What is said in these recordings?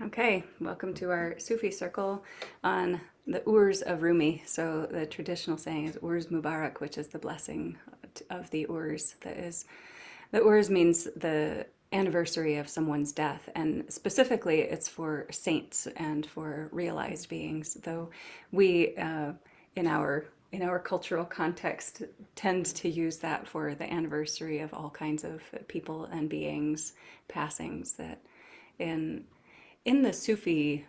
Okay, welcome to our Sufi circle on the Urs of Rumi. So the traditional saying is Urs Mubarak, which is the blessing of the Urs. The Urs means the anniversary of someone's death, and specifically it's for saints and for realized beings. Though we, in our cultural context, tend to use that for the anniversary of all kinds of people and beings passings that in the Sufi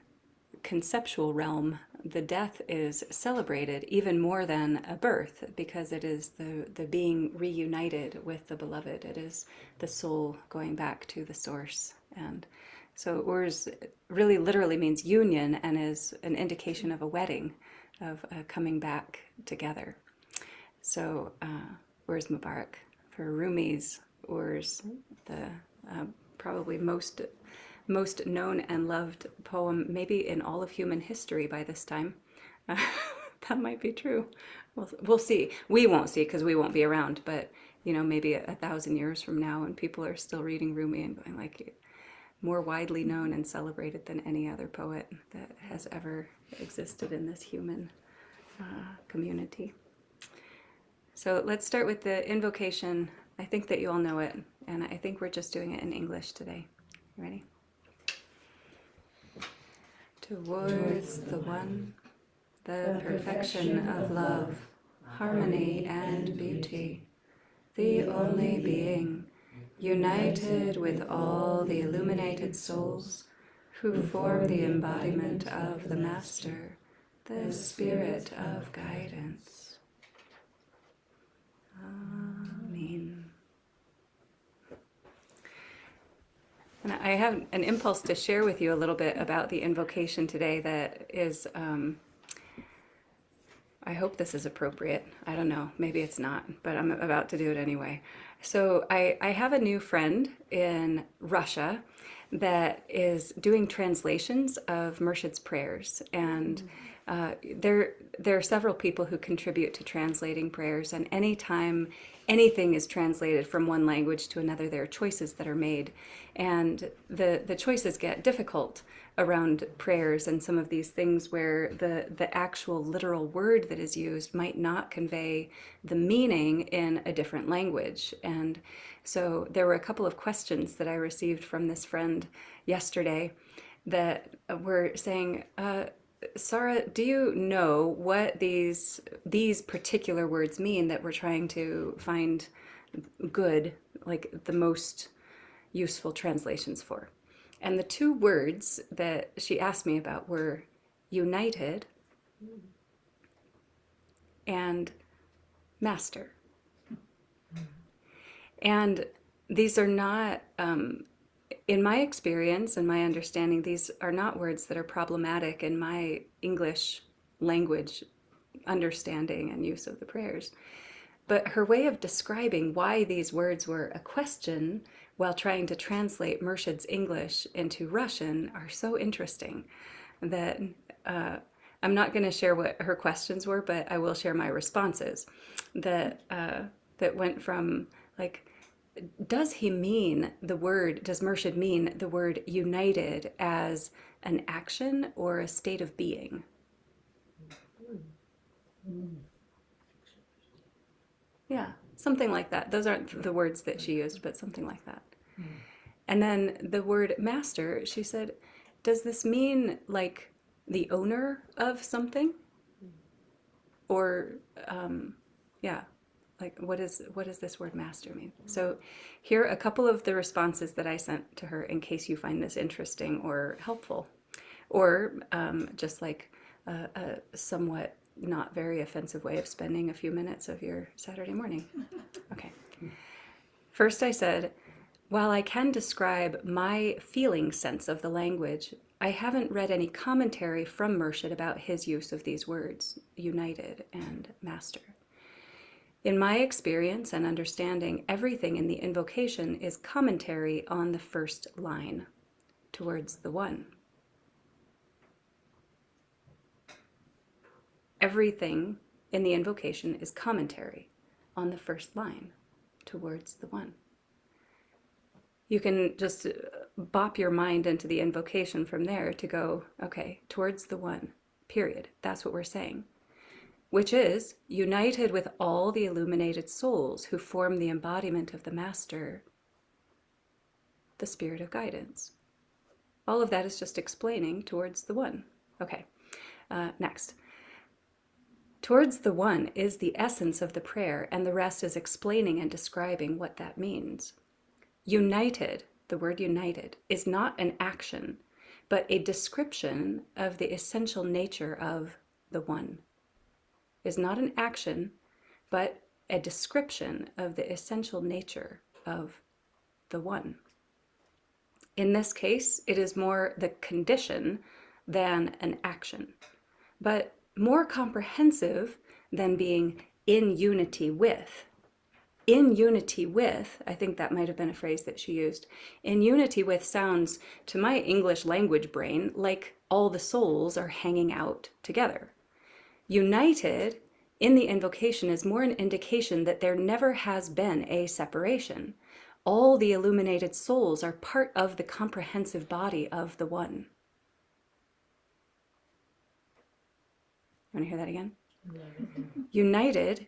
conceptual realm, the death is celebrated even more than a birth because it is the being reunited with the beloved. It is the soul going back to the source. And so Urs really literally means union and is an indication of a wedding, of coming back together. So Urs Mubarak. For Rumi's Urs, the probably most known and loved poem maybe in all of human history by this time. That might be true. We'll see. We won't see because we won't be around, but maybe 1,000 years from now when people are still reading Rumi and going like, more widely known and celebrated than any other poet that has ever existed in this human community. So let's start with the invocation. I think that you all know it, and I think we're just doing it in English today. You ready? Towards the One, the perfection of love, harmony and beauty, the only being, united with all the illuminated souls who form the embodiment of the Master, the Spirit of guidance. Amen. And I have an impulse to share with you a little bit about the invocation today that is, I hope this is appropriate. I don't know, maybe it's not, but I'm about to do it anyway. So I have a new friend in Russia that is doing translations of Murshid's prayers. And there are several people who contribute to translating prayers, and anytime anything is translated from one language to another, there are choices that are made. And the choices get difficult around prayers and some of these things where the actual literal word that is used might not convey the meaning in a different language. And so there were a couple of questions that I received from this friend yesterday that were saying, Sarah, do you know what these particular words mean that we're trying to find good, like the most useful translations for? And the two words that she asked me about were united and master. And these are not, in my experience and my understanding, these are not words that are problematic in my English language understanding and use of the prayers. But her way of describing why these words were a question while trying to translate Murshid's English into Russian are so interesting that I'm not going to share what her questions were, but I will share my responses that went from like, does Murshid mean the word united as an action or a state of being? Yeah, something like that. Those aren't the words that she used, but something like that. And then the word master, she said, does this mean like the owner of something? Or, yeah, like what does this word master mean? So here are a couple of the responses that I sent to her in case you find this interesting or helpful. Or just like a somewhat not very offensive way of spending a few minutes of your Saturday morning. Okay. First I said, while I can describe my feeling sense of the language, I haven't read any commentary from Murshid about his use of these words, united and master. In my experience and understanding, everything in the invocation is commentary on the first line, towards the One. Everything in the invocation is commentary on the first line, towards the One. You can just bop your mind into the invocation from there to go, okay, towards the one, period. That's what we're saying, which is united with all the illuminated souls who form the embodiment of the Master, the Spirit of Guidance. All of that is just explaining towards the one. Okay, next. Towards the one is the essence of the prayer, and the rest is explaining and describing what that means. United, the word united, is not an action, but a description of the essential nature of the one. Is not an action, but a description of the essential nature of the one. In this case, it is more the condition than an action, but more comprehensive than being in unity with. In unity with, I think that might have been a phrase that she used. In unity with sounds to my English language brain like all the souls are hanging out together. United in the invocation is more an indication that there never has been a separation. All the illuminated souls are part of the comprehensive body of the one. Want to hear that again? United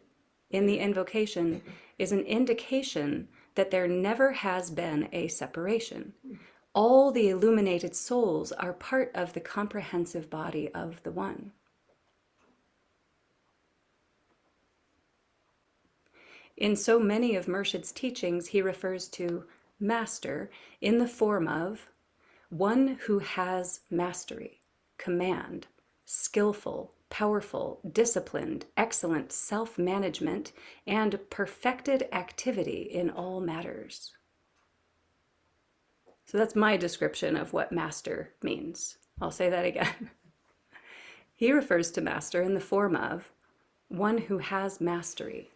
in the invocation is an indication that there never has been a separation. All the illuminated souls are part of the comprehensive body of the one. In so many of Murshid's teachings, he refers to master in the form of one who has mastery, command, skillful, powerful, disciplined, excellent self-management, and perfected activity in all matters. So that's my description of what master means. I'll say that again. He refers to master in the form of one who has mastery,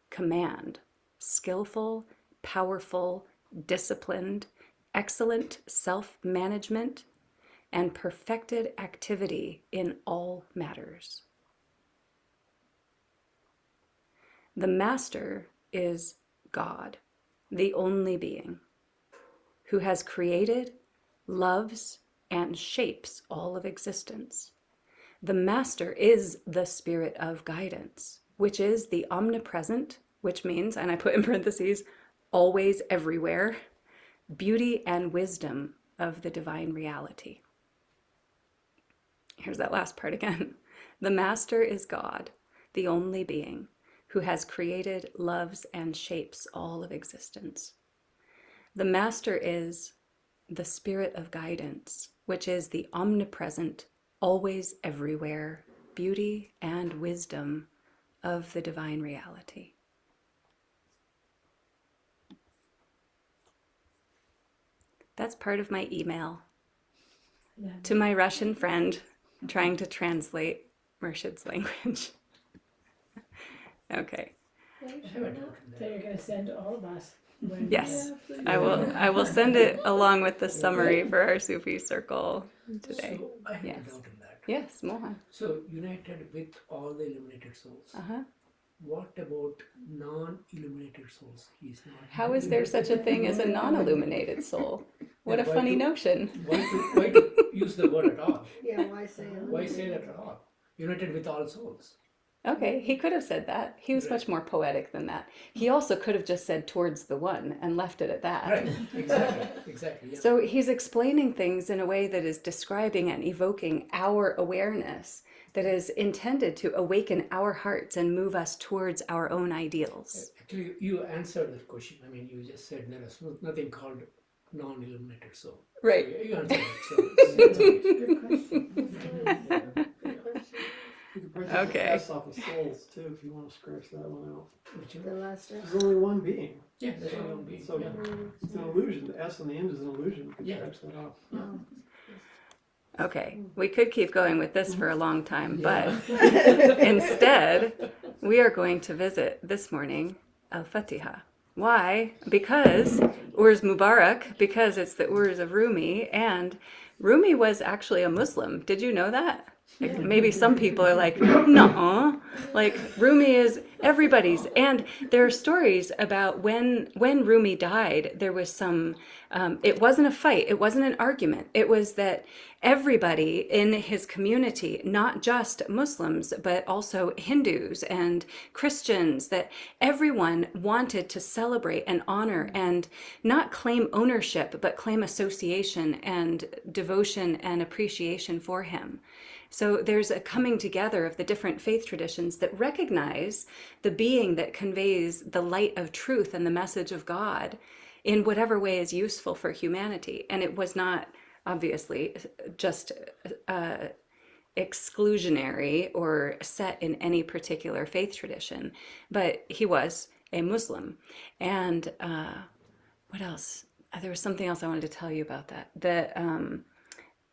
command, skillful, powerful, disciplined, excellent self-management, and perfected activity in all matters. The Master is God, the only being, who has created, loves, and shapes all of existence. The Master is the Spirit of Guidance, which is the omnipresent, which means, and I put in parentheses, always everywhere, beauty and wisdom of the divine reality. Here's that last part again. The Master is God, the only being, who has created, loves, and shapes all of existence. The Master is the Spirit of Guidance, which is the omnipresent, always everywhere, beauty and wisdom of the divine reality. That's part of my email to my Russian friend trying to translate Murshid's language. Okay. That you're going to send to all of us. Yes, I will send it along with the summary for our Sufi circle today. So I have Yes. a doubt in that. Yes, Mohan. So united with all the illuminated souls. What about non-illuminated souls? He's not. How is there such a thing as a non-illuminated soul? What a Then funny notion. Why to use the word at all? Yeah, why say Why say that at all? United with all souls. Okay, he could have said that. He was much more poetic than that. He also could have just said towards the one and left it at that. Right, exactly. Yeah. So he's explaining things in a way that is describing and evoking our awareness, that is intended to awaken our hearts and move us towards our own ideals. Actually, you answered that question. I mean, you just said there is nothing called non-illuminated soul. Right. So you answered it. So it's okay. Good question. Good question. You could break Okay. the S off of souls too if you want to scratch that one out. Which The one? last There's only one being. Yeah, that's what I'm being. So Yeah. it's an illusion. The S on the end is an illusion. You could Yeah. scratch that off. Oh. Okay, we could keep going with this for a long time, Yeah. but instead, we are going to visit this morning Al-Fatiha. Why? Because Urs Mubarak, because it's the Urs of Rumi, and Rumi was actually a Muslim. Did you know that? Like maybe some people are like, no, like Rumi is everybody's. And there are stories about when Rumi died, there was some, it wasn't a fight, it wasn't an argument. It was that everybody in his community, not just Muslims, but also Hindus and Christians, that everyone wanted to celebrate and honor and not claim ownership, but claim association and devotion and appreciation for him. So there's a coming together of the different faith traditions that recognize the being that conveys the light of truth and the message of God in whatever way is useful for humanity. And it was not obviously just exclusionary or set in any particular faith tradition, but he was a Muslim. And what else? There was something else I wanted to tell you about that.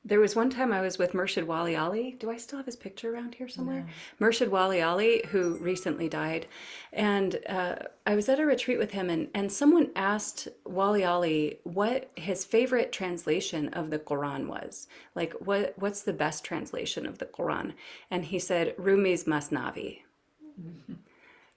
There was one time I was with Murshid Wali Ali. Do I still have his picture around here somewhere? No. Murshid Wali Ali, who recently died. And I was at a retreat with him, and someone asked Wali Ali what his favorite translation of the Quran was. Like, what's the best translation of the Quran? And he said, Rumi's Masnavi.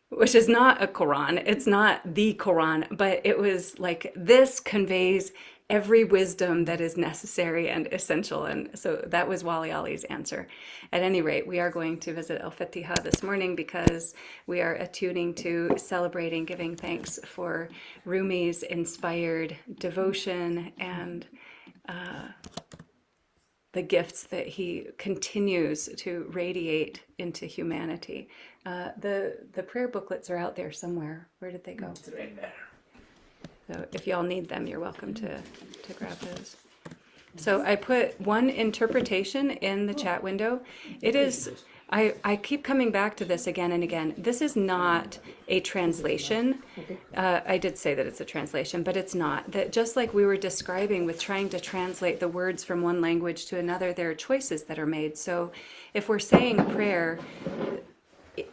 Which is not a Quran. It's not the Quran, but it was like, this conveys every wisdom that is necessary and essential. And so that was Wali Ali's answer. At any rate, we are going to visit Al-Fatiha this morning because we are attuning to celebrating, giving thanks for Rumi's inspired devotion and the gifts that he continues to radiate into humanity. The prayer booklets are out there somewhere. Where did they go? It's right there. So if y'all need them, you're welcome to grab those. So I put one interpretation in the chat window. It is, I keep coming back to this again and again. This is not a translation. I did say that it's a translation, but it's not. That just like we were describing with trying to translate the words from one language to another, there are choices that are made. So if we're saying a prayer,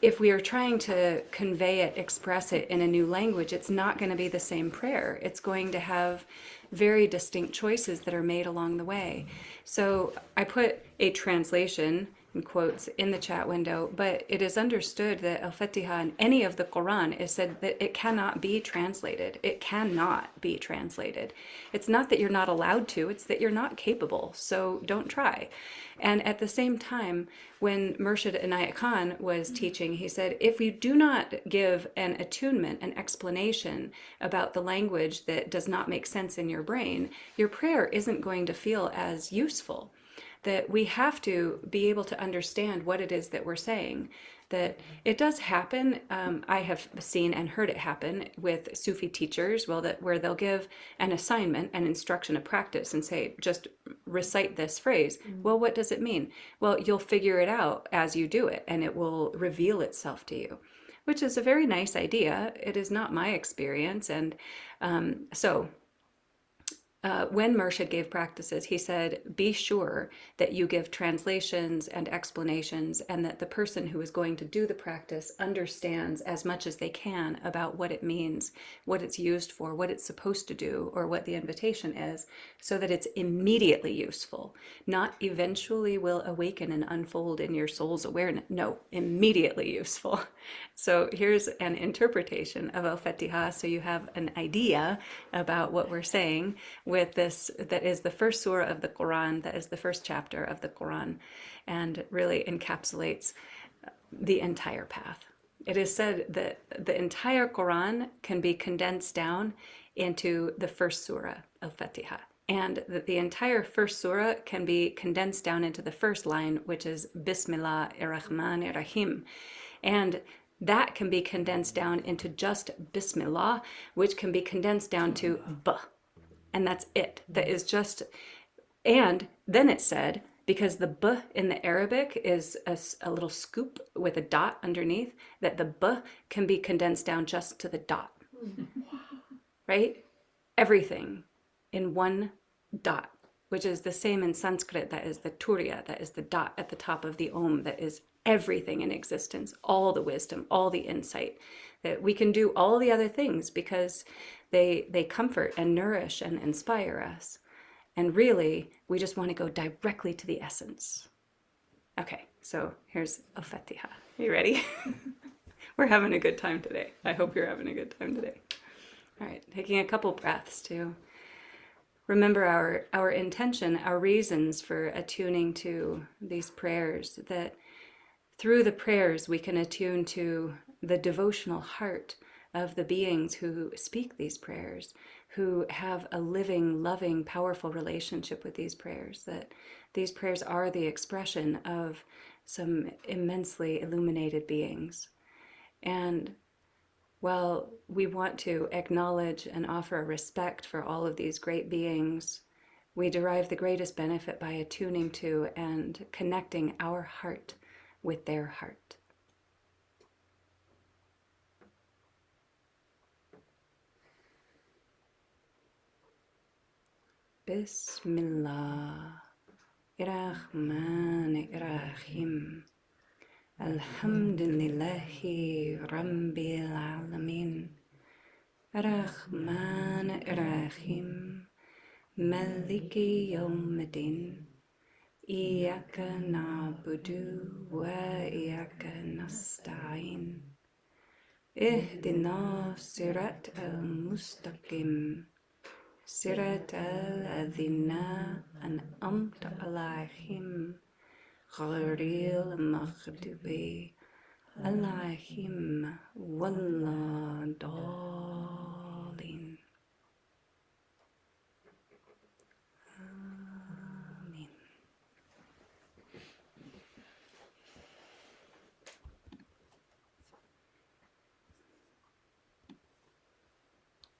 if we are trying to convey it, express it in a new language, it's not going to be the same prayer. It's going to have very distinct choices that are made along the way. So I put a translation in quotes in the chat window, but it is understood that Al-Fatiha in any of the Quran is said that it cannot be translated. It cannot be translated. It's not that you're not allowed to, it's that you're not capable, so don't try. And at the same time, when Murshid Inayat Khan was teaching, he said, if you do not give an attunement, an explanation about the language that does not make sense in your brain, your prayer isn't going to feel as useful. That we have to be able to understand what it is that we're saying. That it does happen. I have seen and heard it happen with Sufi teachers, where they'll give an assignment, an instruction, a practice, and say, just recite this phrase. Well, what does it mean? Well, you'll figure it out as you do it, and it will reveal itself to you, which is a very nice idea. It is not my experience, and when Murshid gave practices, he said, be sure that you give translations and explanations and that the person who is going to do the practice understands as much as they can about what it means, what it's used for, what it's supposed to do, or what the invitation is, so that it's immediately useful, not eventually will awaken and unfold in your soul's awareness. No, immediately useful. So here's an interpretation of Al-Fatiha, so you have an idea about what we're saying with this, that is the first surah of the Quran, that is the first chapter of the Quran, and really encapsulates the entire path. It is said that the entire Quran can be condensed down into the first surah, Al-Fatiha, and that the entire first surah can be condensed down into the first line, which is Bismillah ar-Rahman ar-Rahim. And that can be condensed down into just Bismillah, which can be condensed down to B. And that's it. That is just, and then it said, because the B in the Arabic is a little scoop with a dot underneath, that the B can be condensed down just to the dot. Right? Everything in one dot, which is the same in Sanskrit. That is the Turiya, that is the dot at the top of the Om, that is everything in existence, all the wisdom, all the insight, that we can do all the other things because they comfort and nourish and inspire us. And really, we just want to go directly to the essence. Okay, so here's Al-Fatiha. You ready? We're having a good time today. I hope you're having a good time today. All right, taking a couple breaths to remember our intention, our reasons for attuning to these prayers, that through the prayers we can attune to the devotional heart of the beings who speak these prayers, who have a living, loving, powerful relationship with these prayers, that these prayers are the expression of some immensely illuminated beings. And while we want to acknowledge and offer respect for all of these great beings, we derive the greatest benefit by attuning to and connecting our heart with their heart. Bismillah ar-Rahman ar-Rahim. Alhamdulillahi Rabbil Alamin. Ar-Rahman ar-Rahim. Maliki Yawmiddin. Iyaka na'budu wa iyaka nasta'in. Ihdina sirat al-mustaqim. Sirat al-adhina an'amta alayhim. Ghayril maghdubi alayhim waladhdallin. Amen.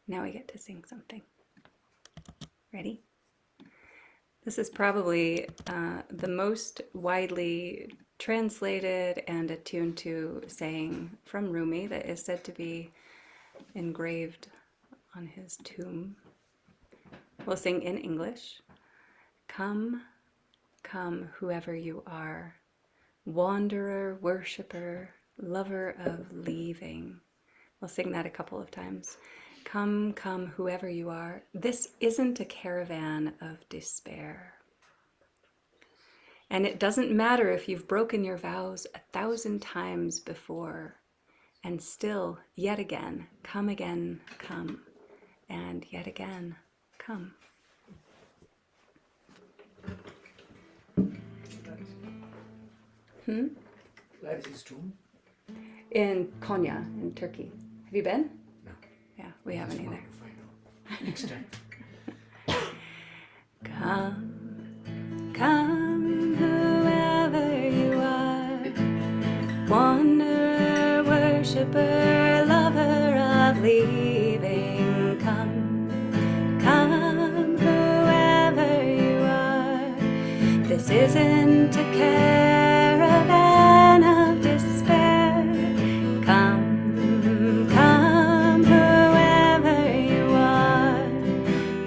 Now we get to sing something. Ready? This is probably the most widely translated and attuned to saying from Rumi that is said to be engraved on his tomb. We'll sing in English. Come, come, whoever you are, wanderer, worshipper, lover of leaving. We'll sing that a couple of times. Come, come, whoever you are. This isn't a caravan of despair. And it doesn't matter if you've broken your vows 1,000 times before, and still, yet again, come, and yet again, come. Where is his tomb? In Konya, in Turkey. Have you been? No. Yeah, we haven't Just either. want to find out. Next time. Come, come, whoever you are, wanderer, worshipper, lover of leaving. Come, come, whoever you are. This isn't a caravan of despair. Come, come, whoever you are,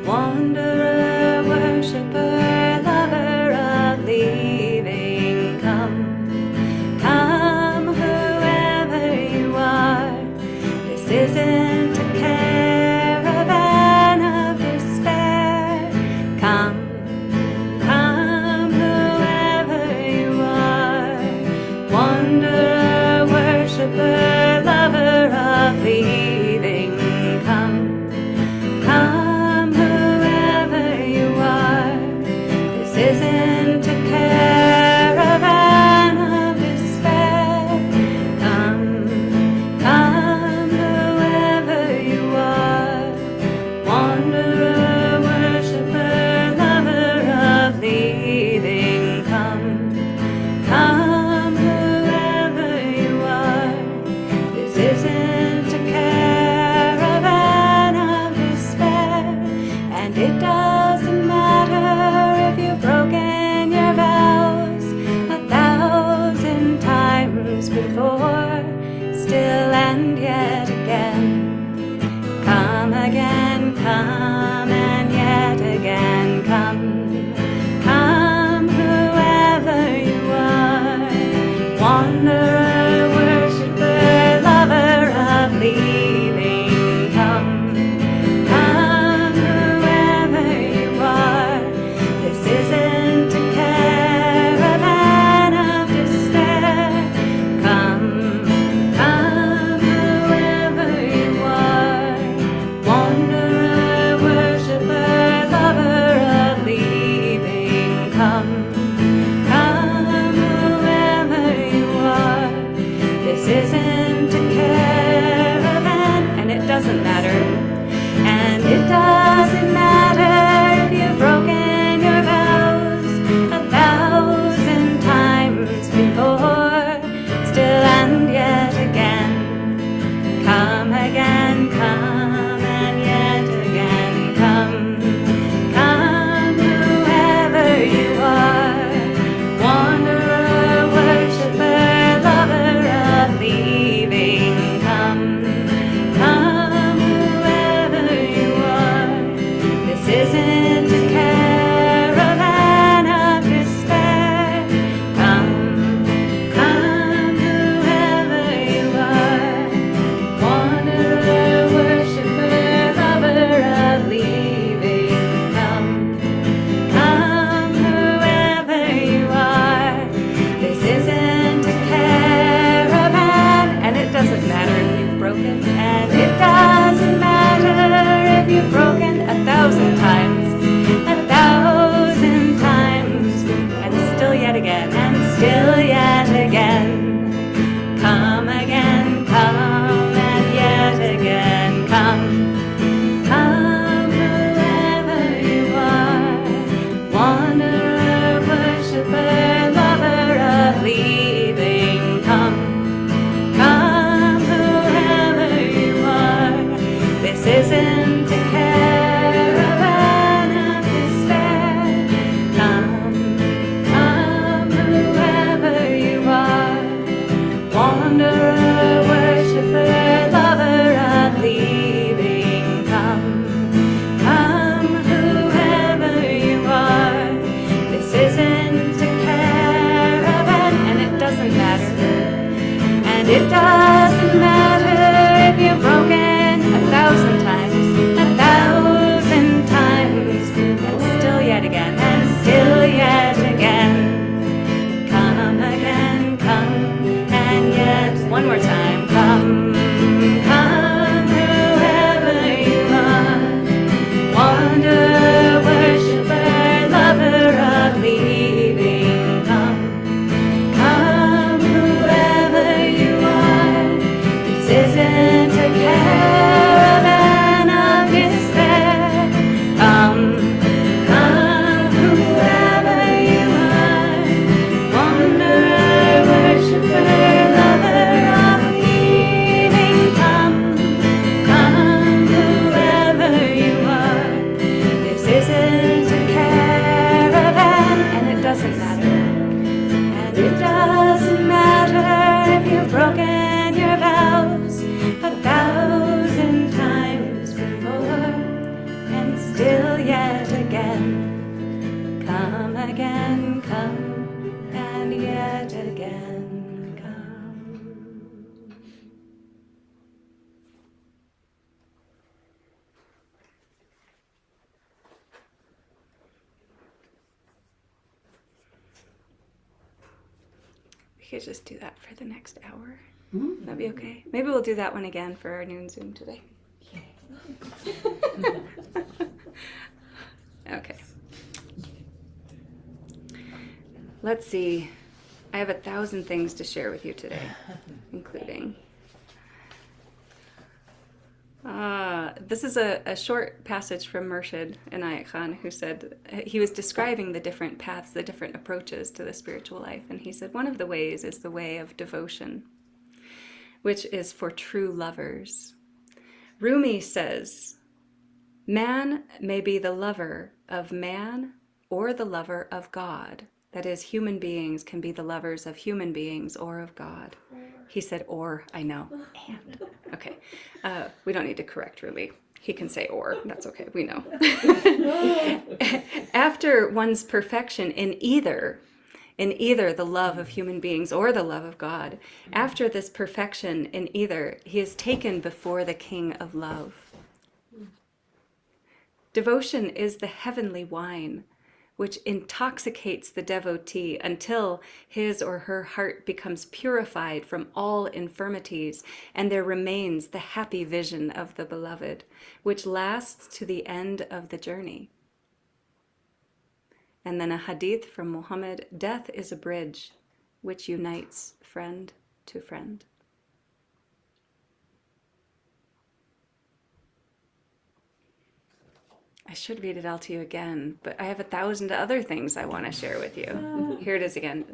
wanderer, worshipper, lover of leaving. Come, come, whoever you are. This isn't a caravan of despair. Come, come, whoever you are, wanderer, worshipper, lover of leaving. Come, come, whoever you are. This isn't a caravan of despair. Come, come, whoever you are, wanderer, worshipper, lover of leaving. Come, come, whoever you are. This isn't a caravan of despair, and it doesn't matter if you've broken your vows 1,000 times before, still and yet again. Come again, come and yet again, come, come, whoever you are, wanderer, worshipper, lover of leaving. Come, come, whoever you are. This isn't a caravan of doesn't matter. And it doesn't matter if you've broken your vows 1,000 times before, still and yet again. Come again, come and yet again, come. Come, whoever you are, wanderer, worshipper, lover of leaving. Come, come, whoever you are. This isn't a caravan of despair. Come, come, whoever you are, wanderer, worshipper, lover of leaving. Come, come, whoever you are. This isn't a caravan, and it doesn't matter if you've broken, and it doesn't matter if you've broken 1,000 times, 1,000 times, and still yet again, and still yet again. Come again, come and yet again, come. Come, whoever you are, wanderer, worshipper, lover of leaving. Come, come, whoever you are. This isn't a caravan of despair. Come, come, whoever you are, wanderer, worshipper, lover of leaving. Come, come, whoever you are. This isn't a caravan, and it doesn't matter. And it doesn't matter if you've broken 1,000 times, 1,000 times, and still yet again, and still yet again. Come again, come, and yet one more time. Come, come, whoever you are, wanderer, worshipper, lover of leaving. Come, come, whoever you are. This isn't a caravan of despair. Come, come, whoever you are, wanderer, worshipper, lover of leaving. Come, come, whoever you are. This isn't a caravan, and it doesn't matter. And it doesn't matter if you've broken your vows 1,000 times before, and still yet again. Come again, come, and yet again, come. We could just do that for the next hour. That'd be okay. Maybe we'll do that one again for our noon Zoom today. Okay. Let's see. I have 1,000 things to share with you today, including. This is a short passage from Murshid Inayat Khan, who said, he was describing the different paths, the different approaches to the spiritual life. And he said, one of the ways is the way of devotion, which is for true lovers. Rumi says, man may be the lover of man or the lover of God. That is, human beings can be the lovers of human beings or of God. He said, or, I know, and. Okay, we don't need to correct Rumi. He can say or, that's okay, we know. After one's perfection in either the love of human beings or the love of God, after this perfection in either, he is taken before the King of Love. Devotion is the heavenly wine, which intoxicates the devotee until his or her heart becomes purified from all infirmities, and there remains the happy vision of the beloved, which lasts to the end of the journey. And then a hadith from Muhammad, death is a bridge which unites friend to friend. I should read it all to you again, but I have 1,000 other things I want to share with you. Here it is again.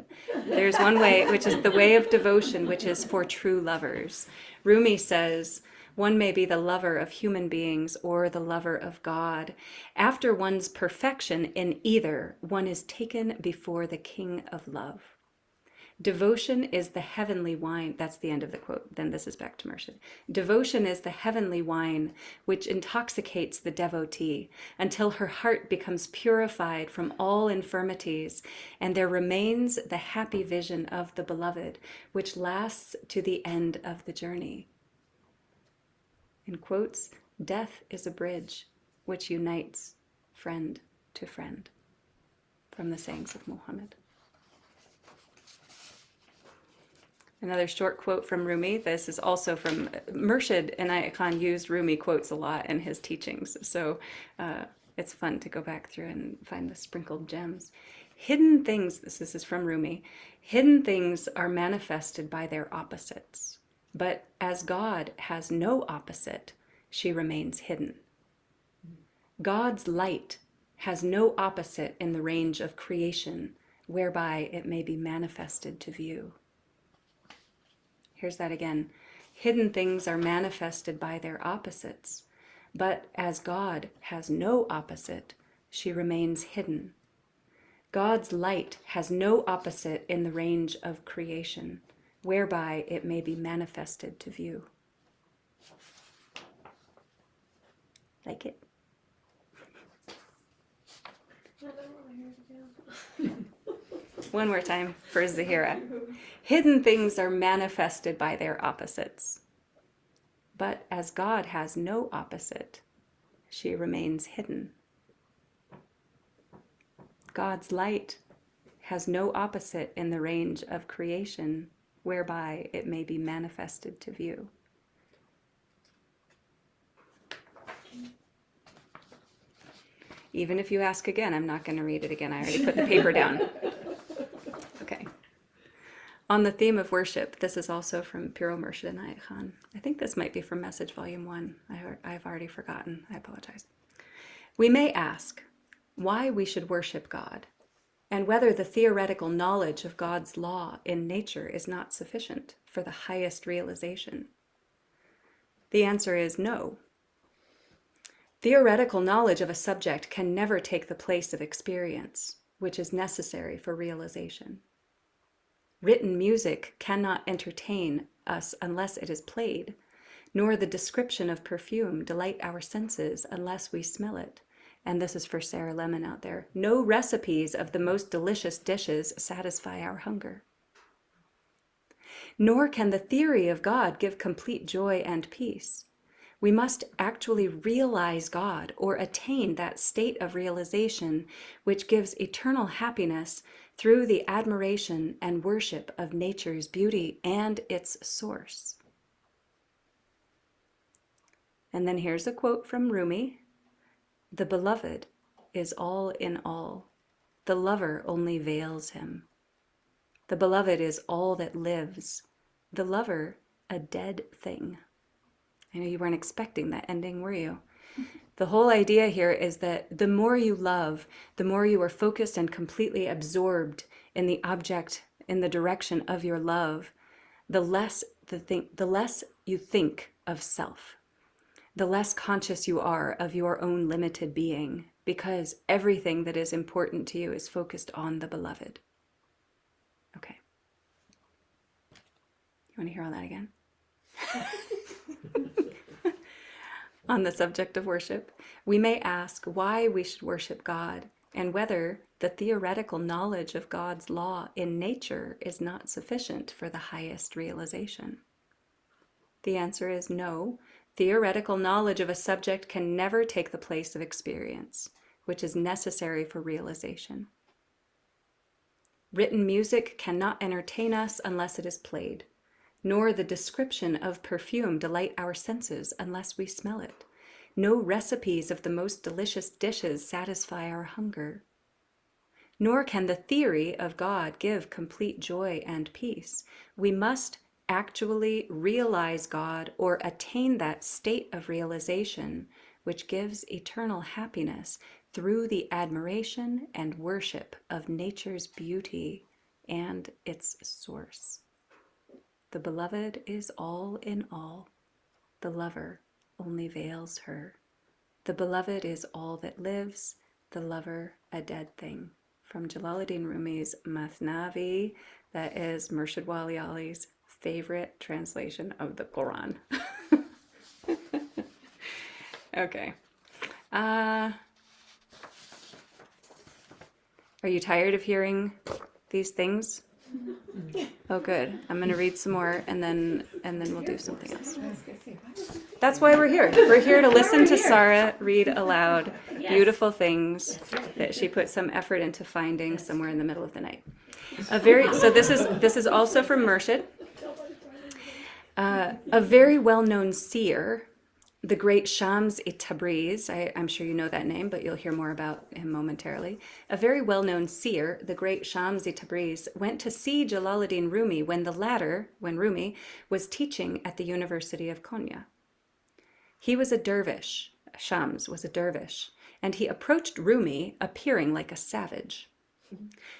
There's one way, which is the way of devotion, which is for true lovers. Rumi says, one may be the lover of human beings or the lover of God. After one's perfection in either, one is taken before the King of Love. Devotion is the heavenly wine. That's the end of the quote. Then this is back to Murshid. Devotion is the heavenly wine which intoxicates the devotee until her heart becomes purified from all infirmities, and there remains the happy vision of the beloved, which lasts to the end of the journey. In quotes, death is a bridge which unites friend to friend. From the sayings of Muhammad. Another short quote from Rumi. This is also from Murshid Inayat Khan used Rumi quotes a lot in his teachings. So it's fun to go back through and find the sprinkled gems. Hidden things, this is from Rumi, hidden things are manifested by their opposites. But as God has no opposite, she remains hidden. God's light has no opposite in the range of creation, whereby it may be manifested to view. Here's that again. Hidden things are manifested by their opposites, but as God has no opposite, she remains hidden. God's light has no opposite in the range of creation, whereby it may be manifested to view. Like it? I don't want to hear it again. One more time for Zahira. Hidden things are manifested by their opposites. But as God has no opposite, she remains hidden. God's light has no opposite in the range of creation, whereby it may be manifested to view. Even if you ask again, I'm not going to read it again. I already put the paper down. Okay. On the theme of worship, this is also from Piro Murshid Inayat Khan. I think this might be from Message Volume 1. I've already forgotten. I apologize. We may ask why we should worship God, and whether the theoretical knowledge of God's law in nature is not sufficient for the highest realization. The answer is no. Theoretical knowledge of a subject can never take the place of experience, which is necessary for realization. Written music cannot entertain us unless it is played, nor the description of perfume delight our senses unless we smell it. And this is for Sarah Lemon out there. No recipes of the most delicious dishes satisfy our hunger. Nor can the theory of God give complete joy and peace. We must actually realize God or attain that state of realization which gives eternal happiness through the admiration and worship of nature's beauty and its source. And then here's a quote from Rumi. The beloved is all in all. The lover only veils him. The beloved is all that lives. The lover, a dead thing. I know you weren't expecting that ending, were you? The whole idea here is that the more you love, the more you are focused and completely absorbed in the object, in the direction of your love, the less you think of self, the less conscious you are of your own limited being, because everything that is important to you is focused on the beloved. Okay. You want to hear all that again? On the subject of worship, we may ask why we should worship God and whether the theoretical knowledge of God's law in nature is not sufficient for the highest realization. The answer is no. Theoretical knowledge of a subject can never take the place of experience, which is necessary for realization. Written music cannot entertain us unless it is played, nor the description of perfume delight our senses unless we smell it. No recipes of the most delicious dishes satisfy our hunger. Nor can the theory of God give complete joy and peace. We must actually realize God or attain that state of realization which gives eternal happiness through the admiration and worship of nature's beauty and its source. The beloved is all in all. The lover only veils her. The beloved is all that lives, the lover a dead thing. From Jalaluddin Rumi's Masnavi, that is Murshid Wali Ali's favorite translation of the Quran. Okay. Are you tired of hearing these things? Oh, good. I'm going to read some more, and then we'll do something else. That's why we're here. We're here to listen to Sarah read aloud beautiful things that she put some effort into finding somewhere in the middle of the night. So this is also from Murshid. A very well-known seer, the great Shams-i-Tabriz, I'm sure you know that name, but you'll hear more about him momentarily. A very well-known seer, the great Shams-i-Tabriz, went to see Jalaluddin Rumi when Rumi was teaching at the University of Konya. He was a dervish, Shams was a dervish, and he approached Rumi appearing like a savage.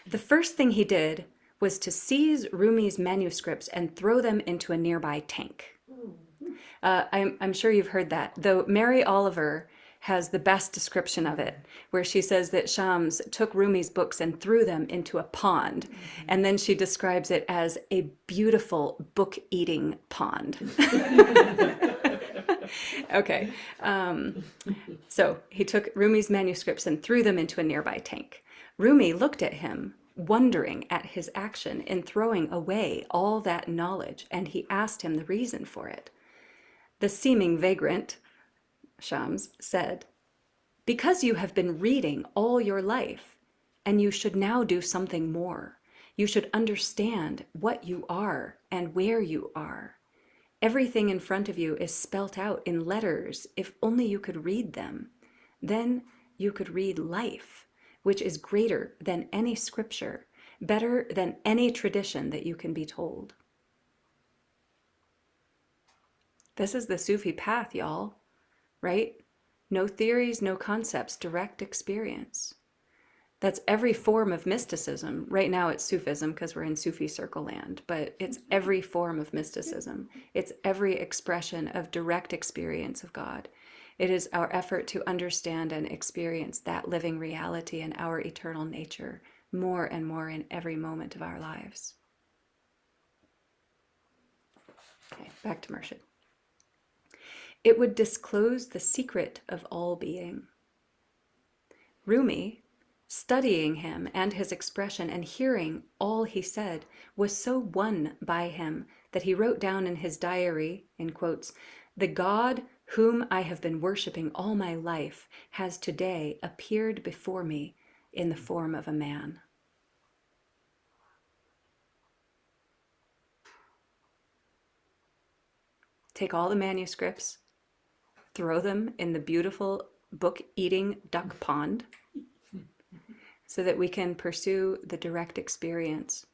The first thing he did was to seize Rumi's manuscripts and throw them into a nearby tank. I'm sure you've heard that, though Mary Oliver has the best description of it, where she says that Shams took Rumi's books and threw them into a pond, and then she describes it as a beautiful book-eating pond. Okay, so he took Rumi's manuscripts and threw them into a nearby tank. Rumi looked at him, wondering at his action in throwing away all that knowledge, and he asked him the reason for it. The seeming vagrant, Shams, said, "Because you have been reading all your life, and you should now do something more. You should understand what you are and where you are. Everything in front of you is spelt out in letters if only you could read them. Then you could read life, which is greater than any scripture, better than any tradition that you can be told." This is the Sufi path, y'all, right? No theories, no concepts, direct experience. That's every form of mysticism. Right now it's Sufism because we're in Sufi circle land, but it's every form of mysticism. It's every expression of direct experience of God. It is our effort to understand and experience that living reality and our eternal nature more and more in every moment of our lives. Okay, back to Murshid. It would disclose the secret of all being. Rumi, studying him and his expression and hearing all he said, was so won by him that he wrote down in his diary, in quotes, "The God whom I have been worshiping all my life has today appeared before me in the form of a man." Take all the manuscripts, throw them in the beautiful book-eating duck pond so that we can pursue the direct experience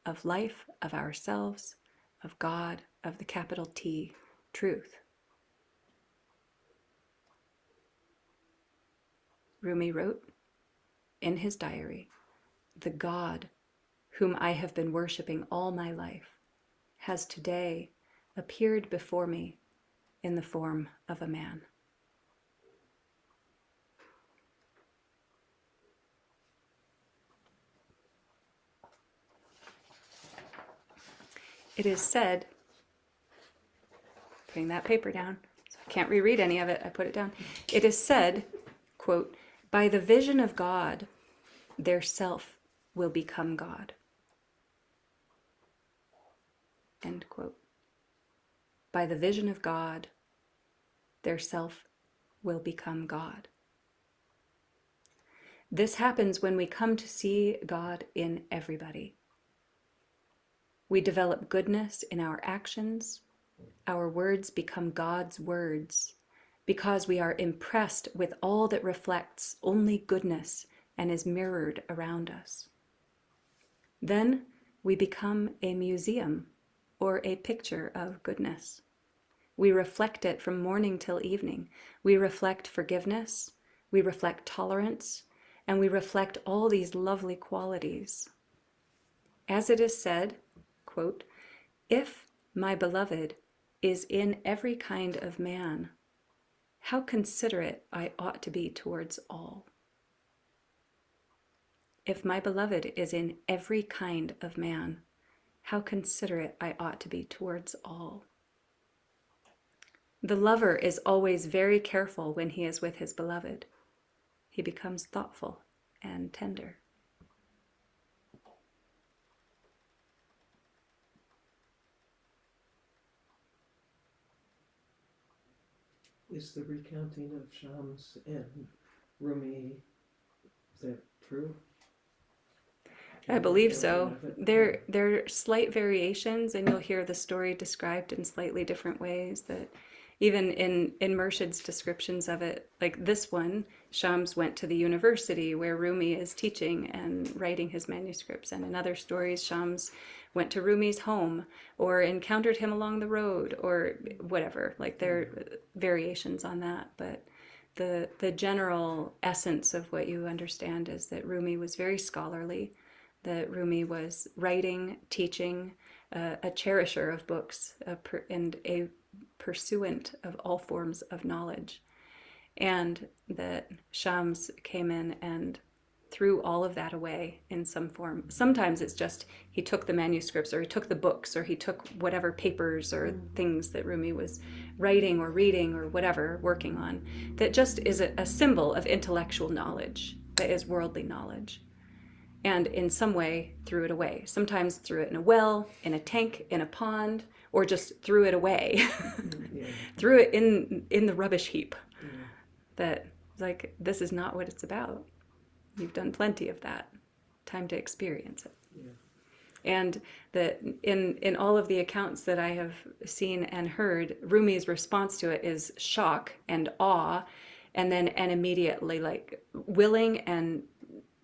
of life, of ourselves, of God, of the capital T, truth. Rumi wrote in his diary, "The God whom I have been worshiping all my life has today appeared before me in the form of a man." It is said, putting that paper down, so I can't reread any of it, I put it down. It is said, quote, "By the vision of God, their self will become God." End quote. By the vision of God, their self will become God. This happens when we come to see God in everybody. We develop goodness in our actions. Our words become God's words because we are impressed with all that reflects only goodness and is mirrored around us. Then we become a museum or a picture of goodness. We reflect it from morning till evening. We reflect forgiveness, we reflect tolerance, and we reflect all these lovely qualities. As it is said, quote, "If my beloved is in every kind of man, how considerate I ought to be towards all." If my beloved is in every kind of man, how considerate I ought to be towards all. The lover is always very careful when he is with his beloved. He becomes thoughtful and tender. Is the recounting of Shams and Rumi, is that true? I believe so. There are slight variations, and you'll hear the story described in slightly different ways. That even in Murshid's descriptions of it, like this one, Shams went to the university where Rumi is teaching and writing his manuscripts. And in other stories, Shams went to Rumi's home or encountered him along the road or whatever. Like there are variations on that, but the general essence of what you understand is that Rumi was very scholarly, that Rumi was writing, teaching, a cherisher of books, and a pursuant of all forms of knowledge. And that Shams came in and threw all of that away in some form. Sometimes it's just he took the manuscripts or he took the books or he took whatever papers or things that Rumi was writing or reading or whatever, working on, that just is a symbol of intellectual knowledge, that is worldly knowledge. And in some way threw it away. Sometimes threw it in a well, in a tank, in a pond, or just threw it away. Threw it in the rubbish heap. That, like, this is not what it's about. You've done plenty of that. Time to experience it. And that in all of the accounts that I have seen and heard, Rumi's response to it is shock and awe, and immediately like willing and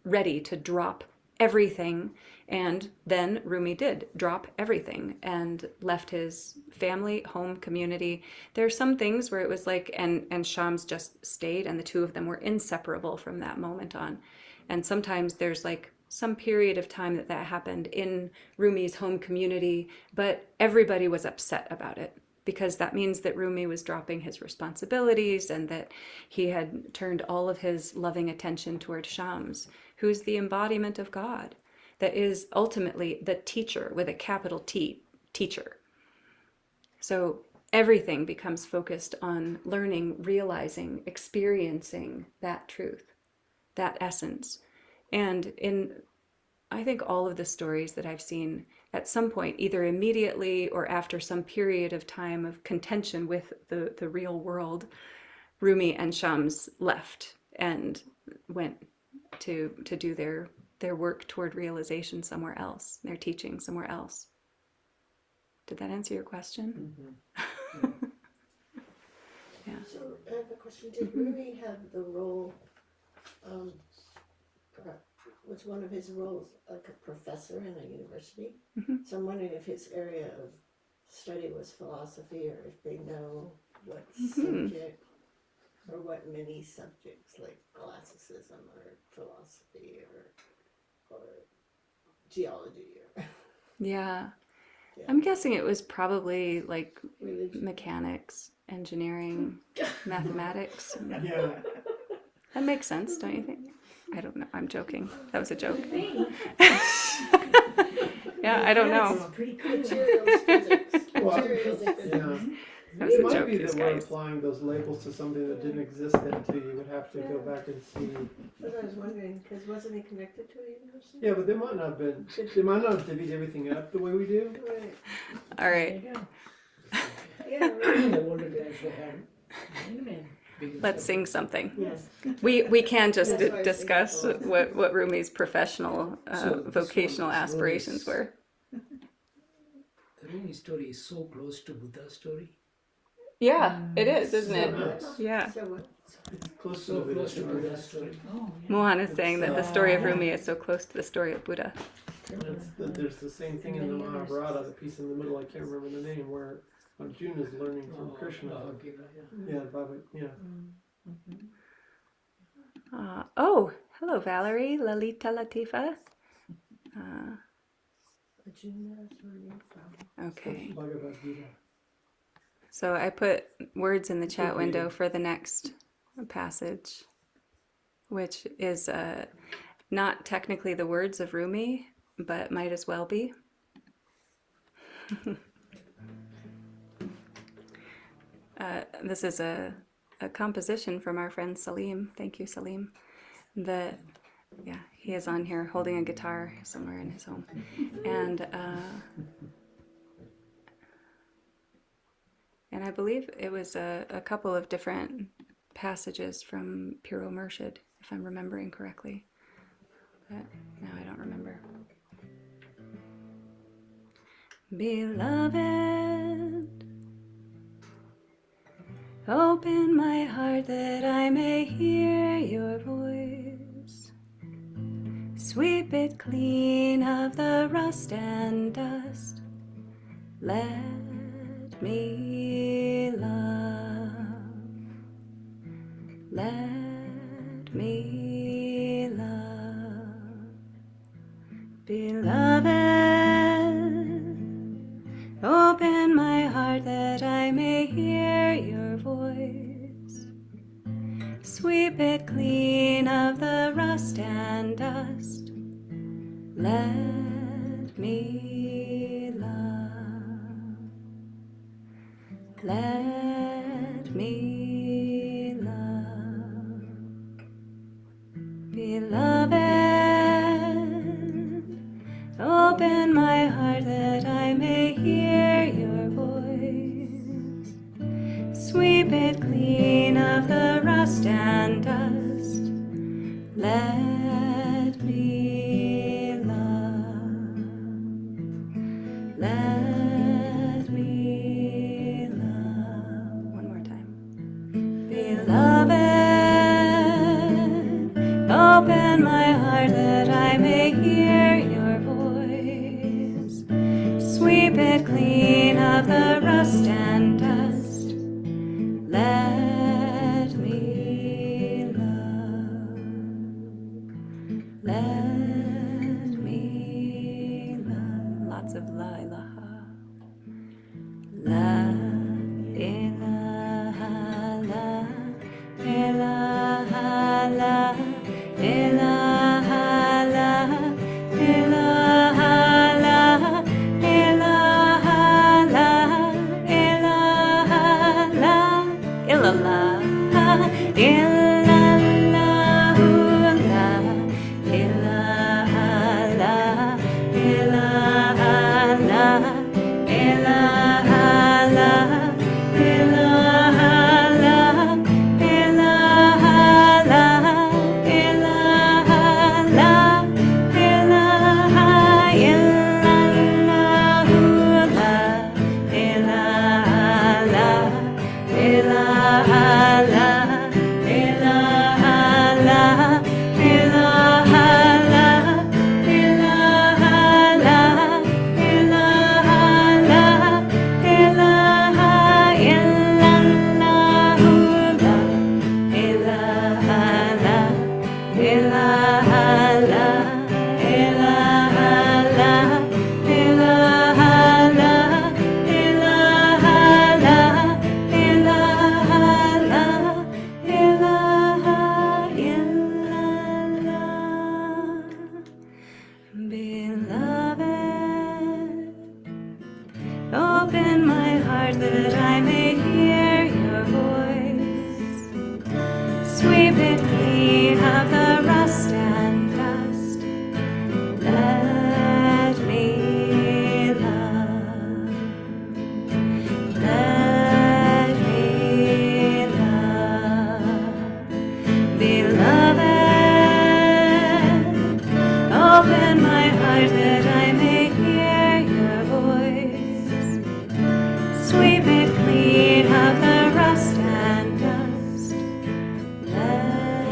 ready to drop everything. And then Rumi did drop everything and left his family, home, community. There are some things where it was like, and Shams just stayed, and the two of them were inseparable from that moment on. And sometimes there's like some period of time that happened in Rumi's home community, but everybody was upset about it, because that means that Rumi was dropping his responsibilities and that he had turned all of his loving attention toward Shams, who's the embodiment of God, that is ultimately the teacher with a capital T, teacher. So everything becomes focused on learning, realizing, experiencing that truth, that essence. And I think all of the stories that I've seen, at some point, either immediately or after some period of time of contention with the real world, Rumi and Shams left and went to do their work toward realization somewhere else, their teaching somewhere else. Did that answer your question? Mm-hmm. Yeah. So I have a question. Did Rumi have the role, was one of his roles like a professor in a university? So I'm wondering if his area of study was philosophy, or if they know what subject, or what many subjects like classicism or philosophy or geology or Yeah. I'm guessing it was probably like religion. mechanics, engineering, mathematics. Yeah. That makes sense, don't you think? I don't know. I'm joking. That was a joke. Yeah, I don't know. Pretty cool. Materials physics. Well, Materials physics. Yeah. That was It a might joke, be these that we're guys. applying those labels to something that didn't exist then too. You would have to go back and see. But I was wondering, because wasn't he connected to a university? Yeah, but they might not have been. They might not have divvied everything up the way we do. Right. All right. Yeah, In right. the older times they had Amen. bigger Let's stuff. sing something. Yes. We can just That's why I discuss think what Rumi's professional So this vocational one is aspirations Rumi's- were. The Rumi story is so close to Buddha's story. Yeah, it is, isn't So it? nice. Yeah. So what? It's close So to the close to story. Buddha's story. Oh, yeah. Mohan is saying that the story of Rumi is so close to the story of Buddha. There's the same thing in the Mahabharata, the piece in the middle. I can't remember the name, where Arjuna is learning from Krishna. Bhagavad Gita, yeah. Yeah, Bhagavad, yeah. Oh, hello, Valerie, Lalita Latifa. Arjuna is learning from. Okay. Bhagavad Gita. So I put words in the chat Okay. window for the next passage, which is not technically the words of Rumi, but might as well be. This is a composition from our friend Salim. Thank you, Salim. He is on here holding a guitar somewhere in his home. And I believe it was a couple of different passages from Piro Murshid, if I'm remembering correctly. But now I don't remember. Beloved, open my heart that I may hear your voice. Sweep it clean of the rust and dust. Let me love. Let me love. Beloved, open my heart that I may hear your voice. Sweep it clean of the rust and dust. Let me love. Let me love. Beloved, open my heart that I may hear your voice. Sweep it clean of the rust and dust. Let me love. Let me love. One more time. Beloved, open my heart that I may hear your voice. Sweep it clean of the rust and dust. Let me love. Let me love. Lots of la ilaha. La ilaha la ilaha la ilaha la ilaha la ilaha la ilaha la illallah illallahu la ilaha la ilaha la ilaha la ilaha la ilaha la ilaha la ilaha illallahu la ilaha la ilaha la ilaha la ilaha la ilaha la ilaha la ilaha illallahu la ilaha la ilaha la ilaha la ilaha la ilaha la ilaha la ilaha illallah. Beloved, open my heart that I may hear your voice. Sweep it clean of the rust and dust. Let me love. Let me love. Beloved, open my heart that I may hear your voice. Sweep it clean of the rust and dust. Let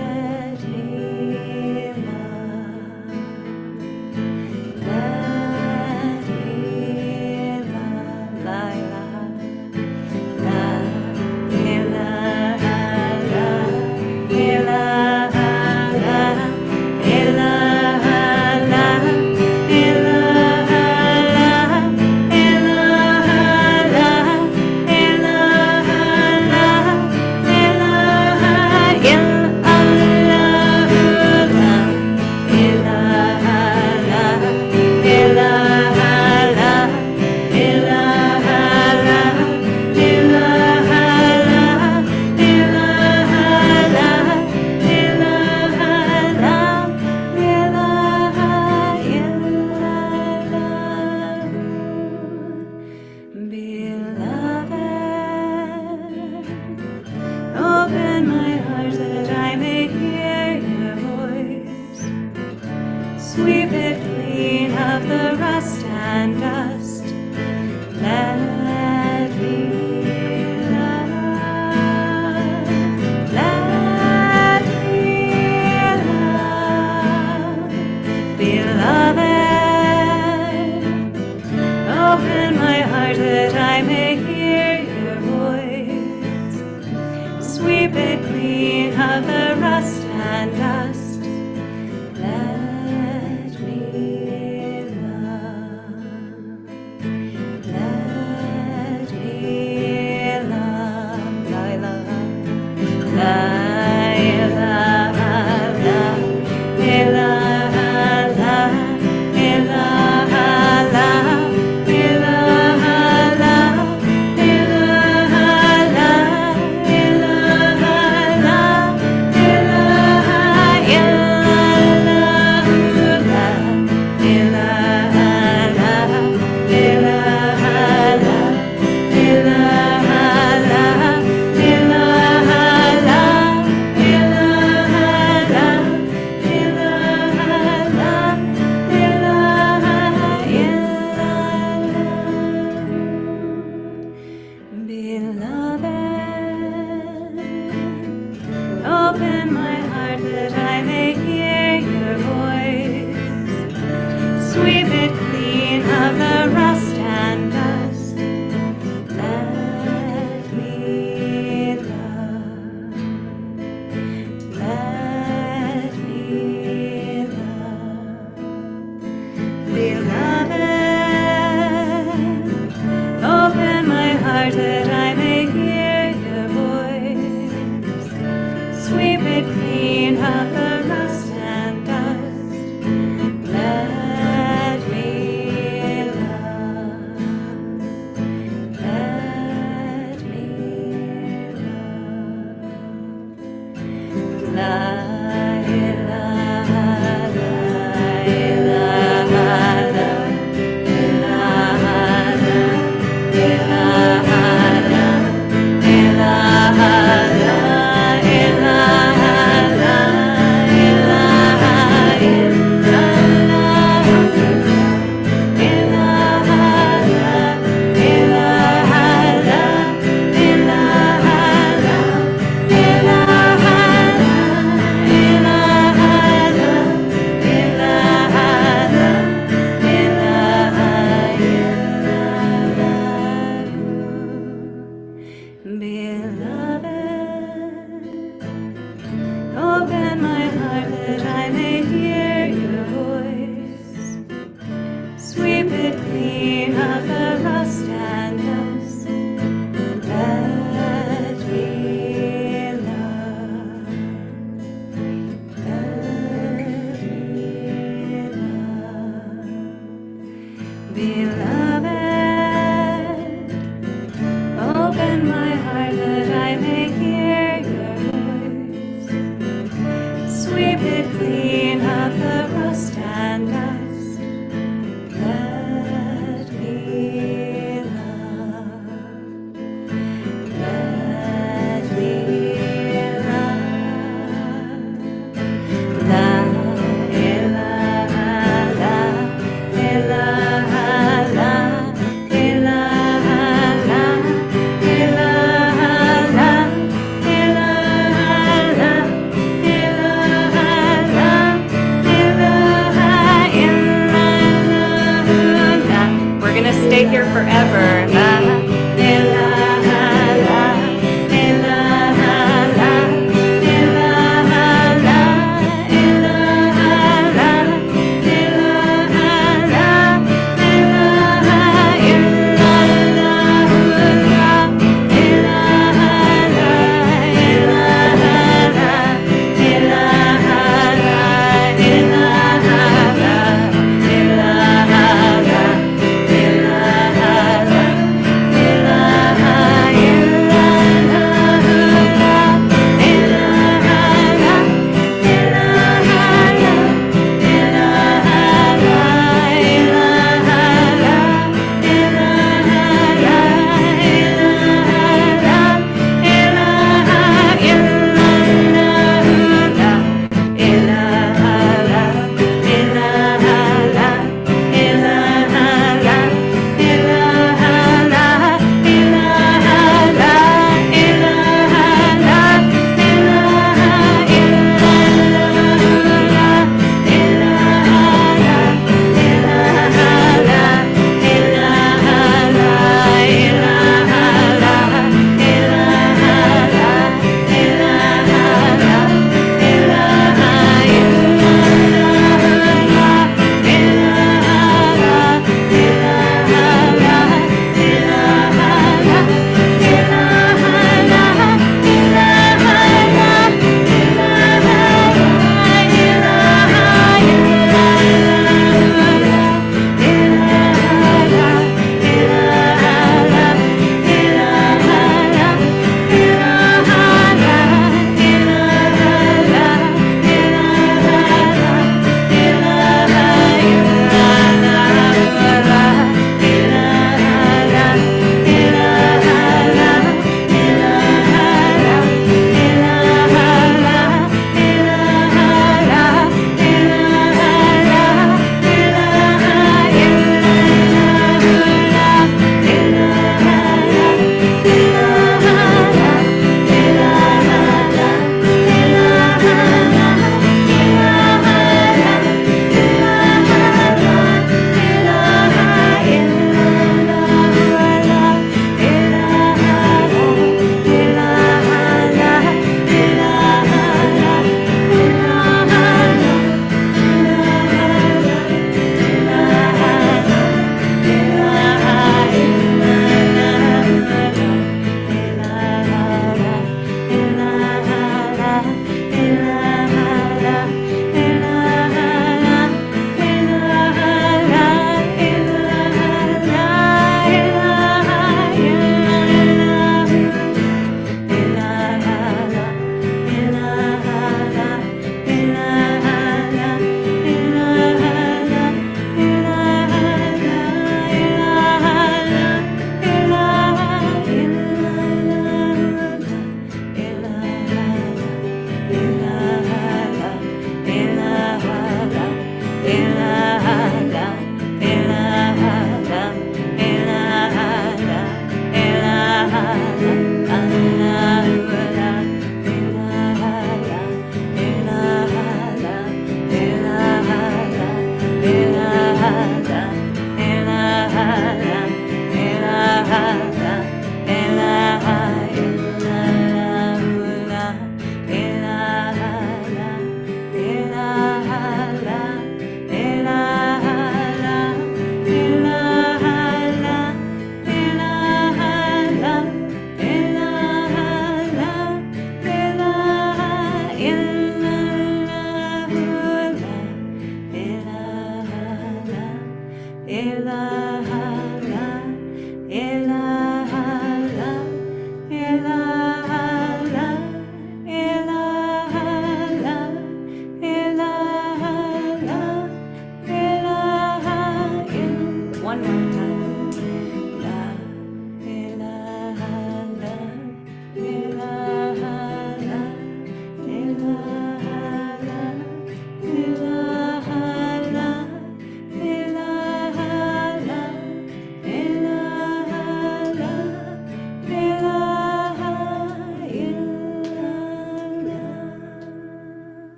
Open my heart that I may hear your voice. Sweep it clean of the rust and dust. Let me love. Let me love. Beloved, open my heart that I may hear your voice. Sweep it clean of the rust and dust. Let me love. Let me love. Thy love. Thy love. Love. Open my heart that I may hear your voice. Sweep it clean of the rust and dust. Let me love. Let me love. Beloved, open my heart that I may hear your voice. Sweep it clean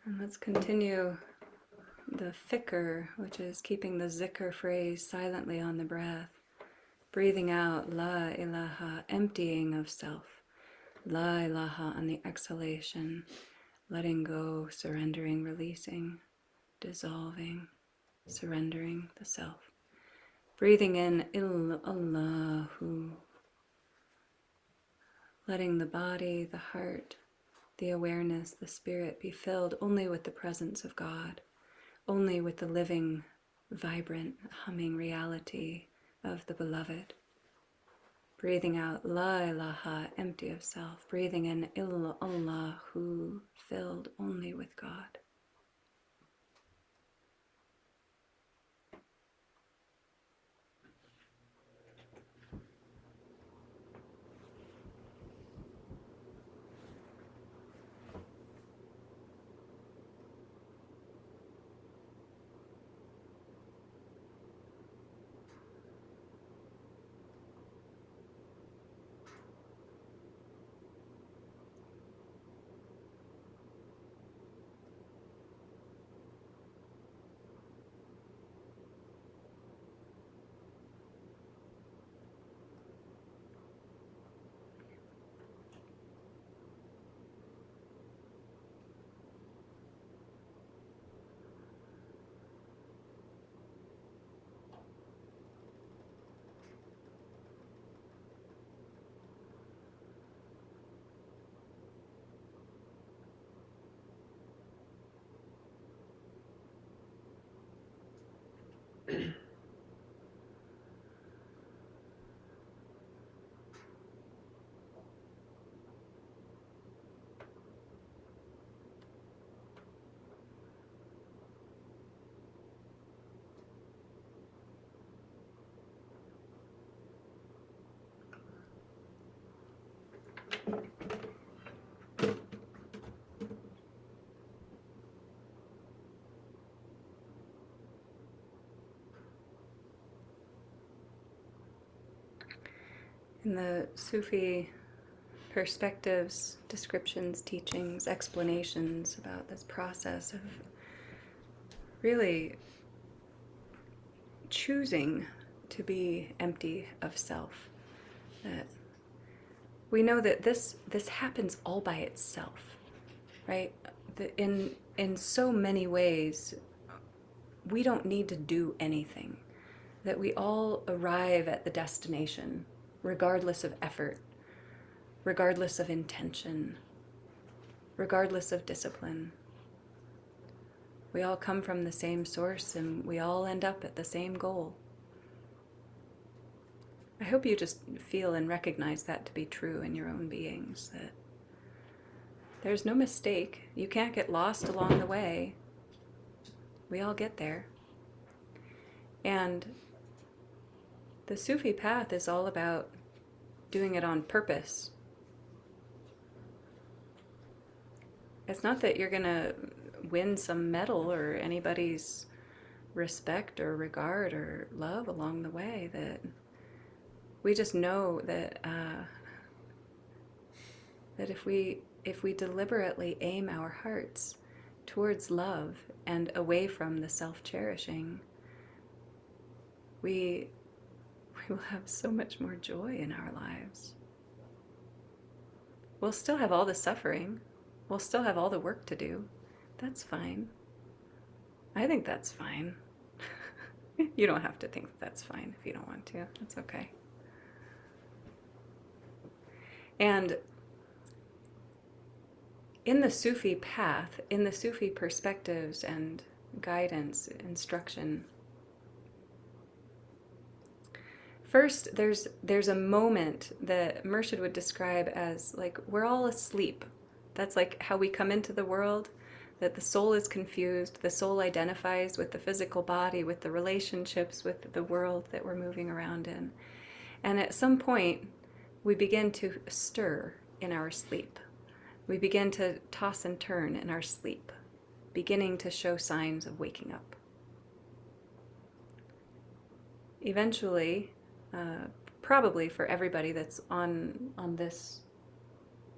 And let's continue the fikr, which is keeping the zikr phrase silently on the breath. Breathing out, la ilaha, emptying of self. La ilaha on the exhalation, letting go, surrendering, releasing, dissolving, surrendering the self. Breathing in, Allahu, letting the body, the heart, the awareness, the spirit be filled only with the presence of God, only with the living, vibrant, humming reality of the beloved. Breathing out, la ilaha, empty of self. Breathing in, Allahu, filled only with God. In the Sufi perspectives, descriptions, teachings, explanations about this process of really choosing to be empty of self, that we know that this happens all by itself, right? In so many ways, we don't need to do anything, that we all arrive at the destination regardless of effort, regardless of intention, regardless of discipline. We all come from the same source and we all end up at the same goal. I hope you just feel and recognize that to be true in your own beings, that there's no mistake. You can't get lost along the way. We all get there. And the Sufi path is all about doing it on purpose. It's not that you're going to win some medal or anybody's respect or regard or love along the way. That we just know that that if we deliberately aim our hearts towards love and away from the self-cherishing, we will have so much more joy in our lives. We'll still have all the suffering. We'll still have all the work to do. That's fine. I think that's fine. You don't have to think that that's fine if you don't want to. That's okay. And in the Sufi path, in the Sufi perspectives and guidance, instruction, first, there's a moment that Murshid would describe as like, we're all asleep. That's like how we come into the world, that the soul is confused. The soul identifies with the physical body, with the relationships, with the world that we're moving around in. And at some point, we begin to stir in our sleep. We begin to toss and turn in our sleep, beginning to show signs of waking up. Eventually, probably for everybody that's on this,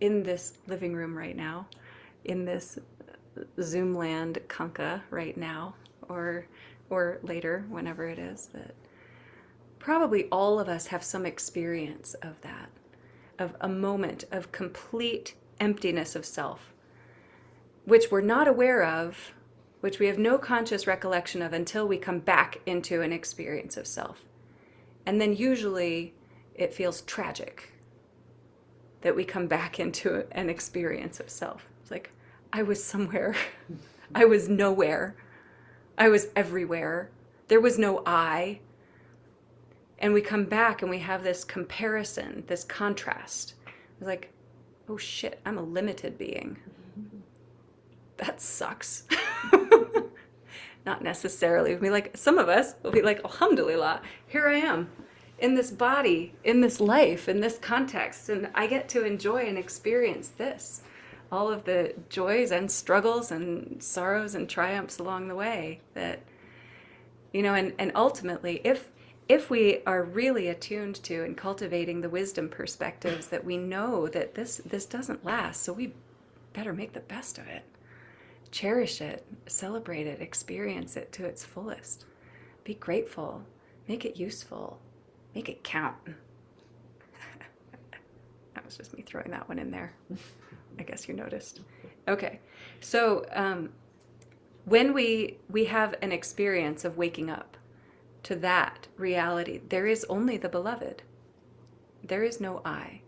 in this living room right now, in this Zoomland Kanka right now, or later, whenever it is, that probably all of us have some experience of that, of a moment of complete emptiness of self, which we're not aware of, which we have no conscious recollection of until we come back into an experience of self. And then usually it feels tragic that we come back into an experience of self. It's like, I was somewhere, I was nowhere, I was everywhere, there was no I. And we come back and we have this comparison, this contrast. It's like, oh shit, I'm a limited being. That sucks. Not necessarily. We'll be like, some of us will be like, alhamdulillah, here I am in this body, in this life, in this context, and I get to enjoy and experience this. All of the joys and struggles and sorrows and triumphs along the way that, and ultimately, if we are really attuned to and cultivating the wisdom perspectives that we know that this doesn't last, so we better make the best of it. Cherish it, celebrate it, experience it to its fullest. Be grateful, make it useful, make it count. That was just me throwing that one in there. I guess you noticed. Okay, so when we have an experience of waking up to that reality, there is only the beloved. There is no I.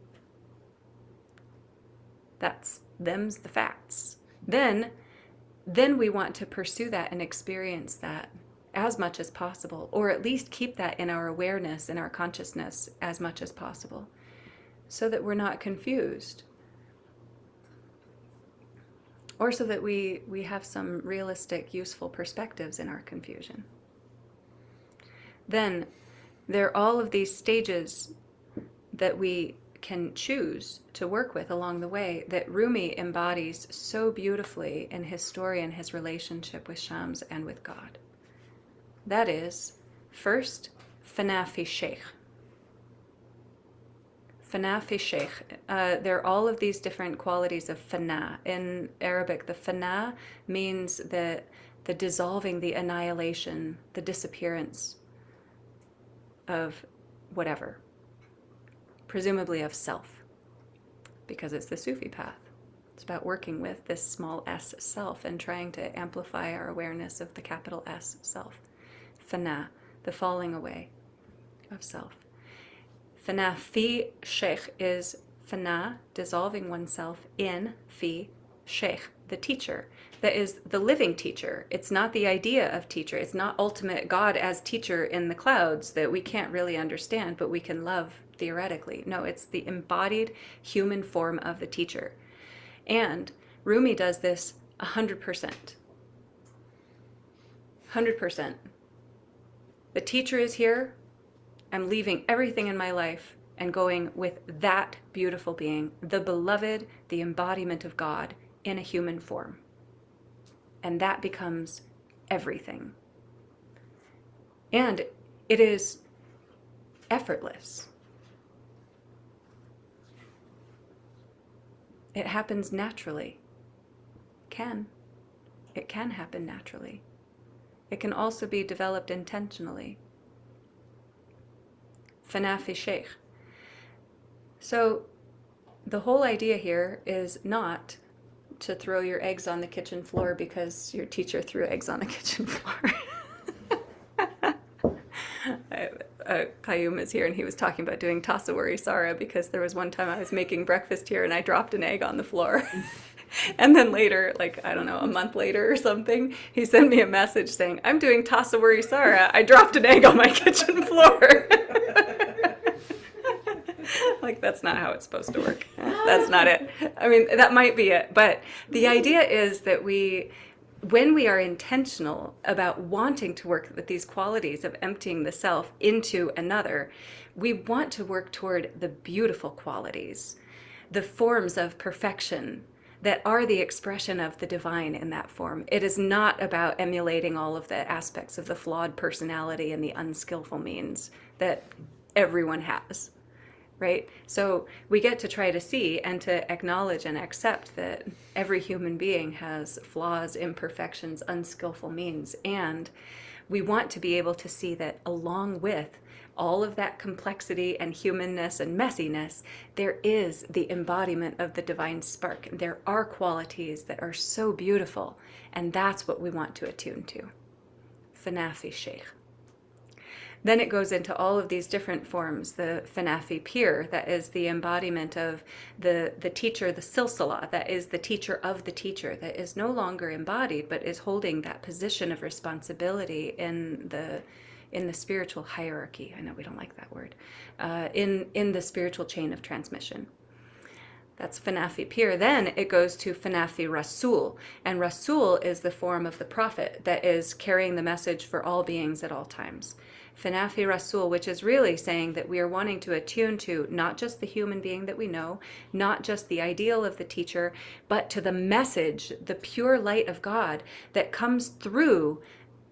Them's the facts. Then we want to pursue that and experience that as much as possible, or at least keep that in our awareness, in our consciousness as much as possible, so that we're not confused, or so that we have some realistic, useful perspectives in our confusion. Then there are all of these stages that we can choose to work with along the way that Rumi embodies so beautifully in his story and his relationship with Shams and with God. That is, first, fana fi sheikh. Fana fi sheikh. There are all of these different qualities of fana. In Arabic, the fana means the dissolving, the annihilation, the disappearance of whatever. Presumably of self, because it's the Sufi path. It's about working with this small s self and trying to amplify our awareness of the capital S self. Fana, the falling away of self. Fana fi sheikh is fana, dissolving oneself in fi sheikh, the teacher. That is the living teacher. It's not the idea of teacher. It's not ultimate God as teacher in the clouds that we can't really understand, but we can love theoretically. No, it's the embodied human form of the teacher. And Rumi does this 100%. 100%. The teacher is here. I'm leaving everything in my life and going with that beautiful being, the beloved, the embodiment of God in a human form. And that becomes everything. And it is effortless. It happens naturally. It can happen naturally. It can also be developed intentionally. Fana fi sheikh. So the whole idea here is not to throw your eggs on the kitchen floor because your teacher threw eggs on the kitchen floor. Qayyum is here and he was talking about doing tasawwuri sara because there was one time I was making breakfast here and I dropped an egg on the floor. And then later, like, I don't know, a month later or something, he sent me a message saying, I'm doing tasawwuri sara. I dropped an egg on my kitchen floor. Like, that's not how it's supposed to work. That's not it. I mean, that might be it. But the idea is that when we are intentional about wanting to work with these qualities of emptying the self into another, we want to work toward the beautiful qualities, the forms of perfection that are the expression of the divine in that form. It is not about emulating all of the aspects of the flawed personality and the unskillful means that everyone has. right? So we get to try to see and to acknowledge and accept that every human being has flaws, imperfections, unskillful means. And we want to be able to see that along with all of that complexity and humanness and messiness, there is the embodiment of the divine spark. There are qualities that are so beautiful, and that's what we want to attune to. Fanafi Sheikh. Then it goes into all of these different forms. The Fanafi Pir, that is the embodiment of the teacher, the Silsila, that is the teacher of the teacher, that is no longer embodied, but is holding that position of responsibility in the spiritual hierarchy. I know we don't like that word. In the spiritual chain of transmission. That's Fanafi Pir. Then it goes to Fanafi Rasul. And Rasul is the form of the prophet that is carrying the message for all beings at all times. Fanafi Rasul, which is really saying that we are wanting to attune to not just the human being that we know, not just the ideal of the teacher, but to the message, the pure light of God that comes through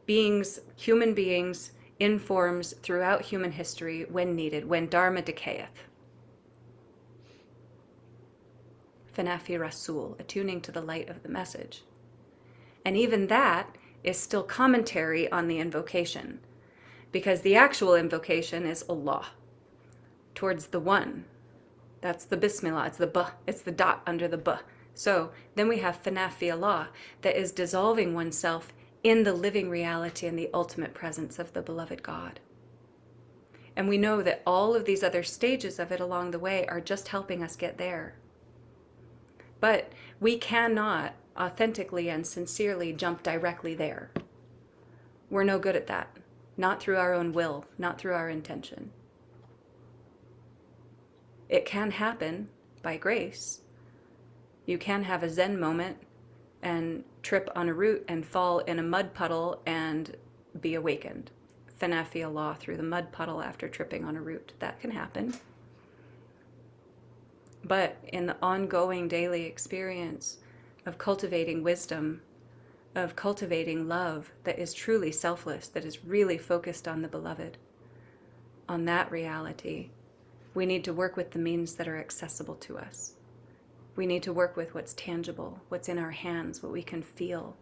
beings, human beings, in forms throughout human history when needed, when Dharma decayeth. Fanafi Rasul, attuning to the light of the message. And even that is still commentary on the invocation, because the actual invocation is Allah, towards the one. That's the Bismillah, it's the B, it's the dot under the B. So then we have Fanafi Allah, that is dissolving oneself in the living reality and the ultimate presence of the beloved God. And we know that all of these other stages of it along the way are just helping us get there. But we cannot authentically and sincerely jump directly there. We're no good at that. Not through our own will, not through our intention. It can happen by grace. You can have a Zen moment and trip on a root and fall in a mud puddle and be awakened. Fanafi Allah through the mud puddle after tripping on a root. That can happen. But in the ongoing daily experience of cultivating wisdom, of cultivating love that is truly selfless, that is really focused on the beloved, on that reality, we need to work with the means that are accessible to us. We need to work with what's tangible, what's in our hands, what we can feel,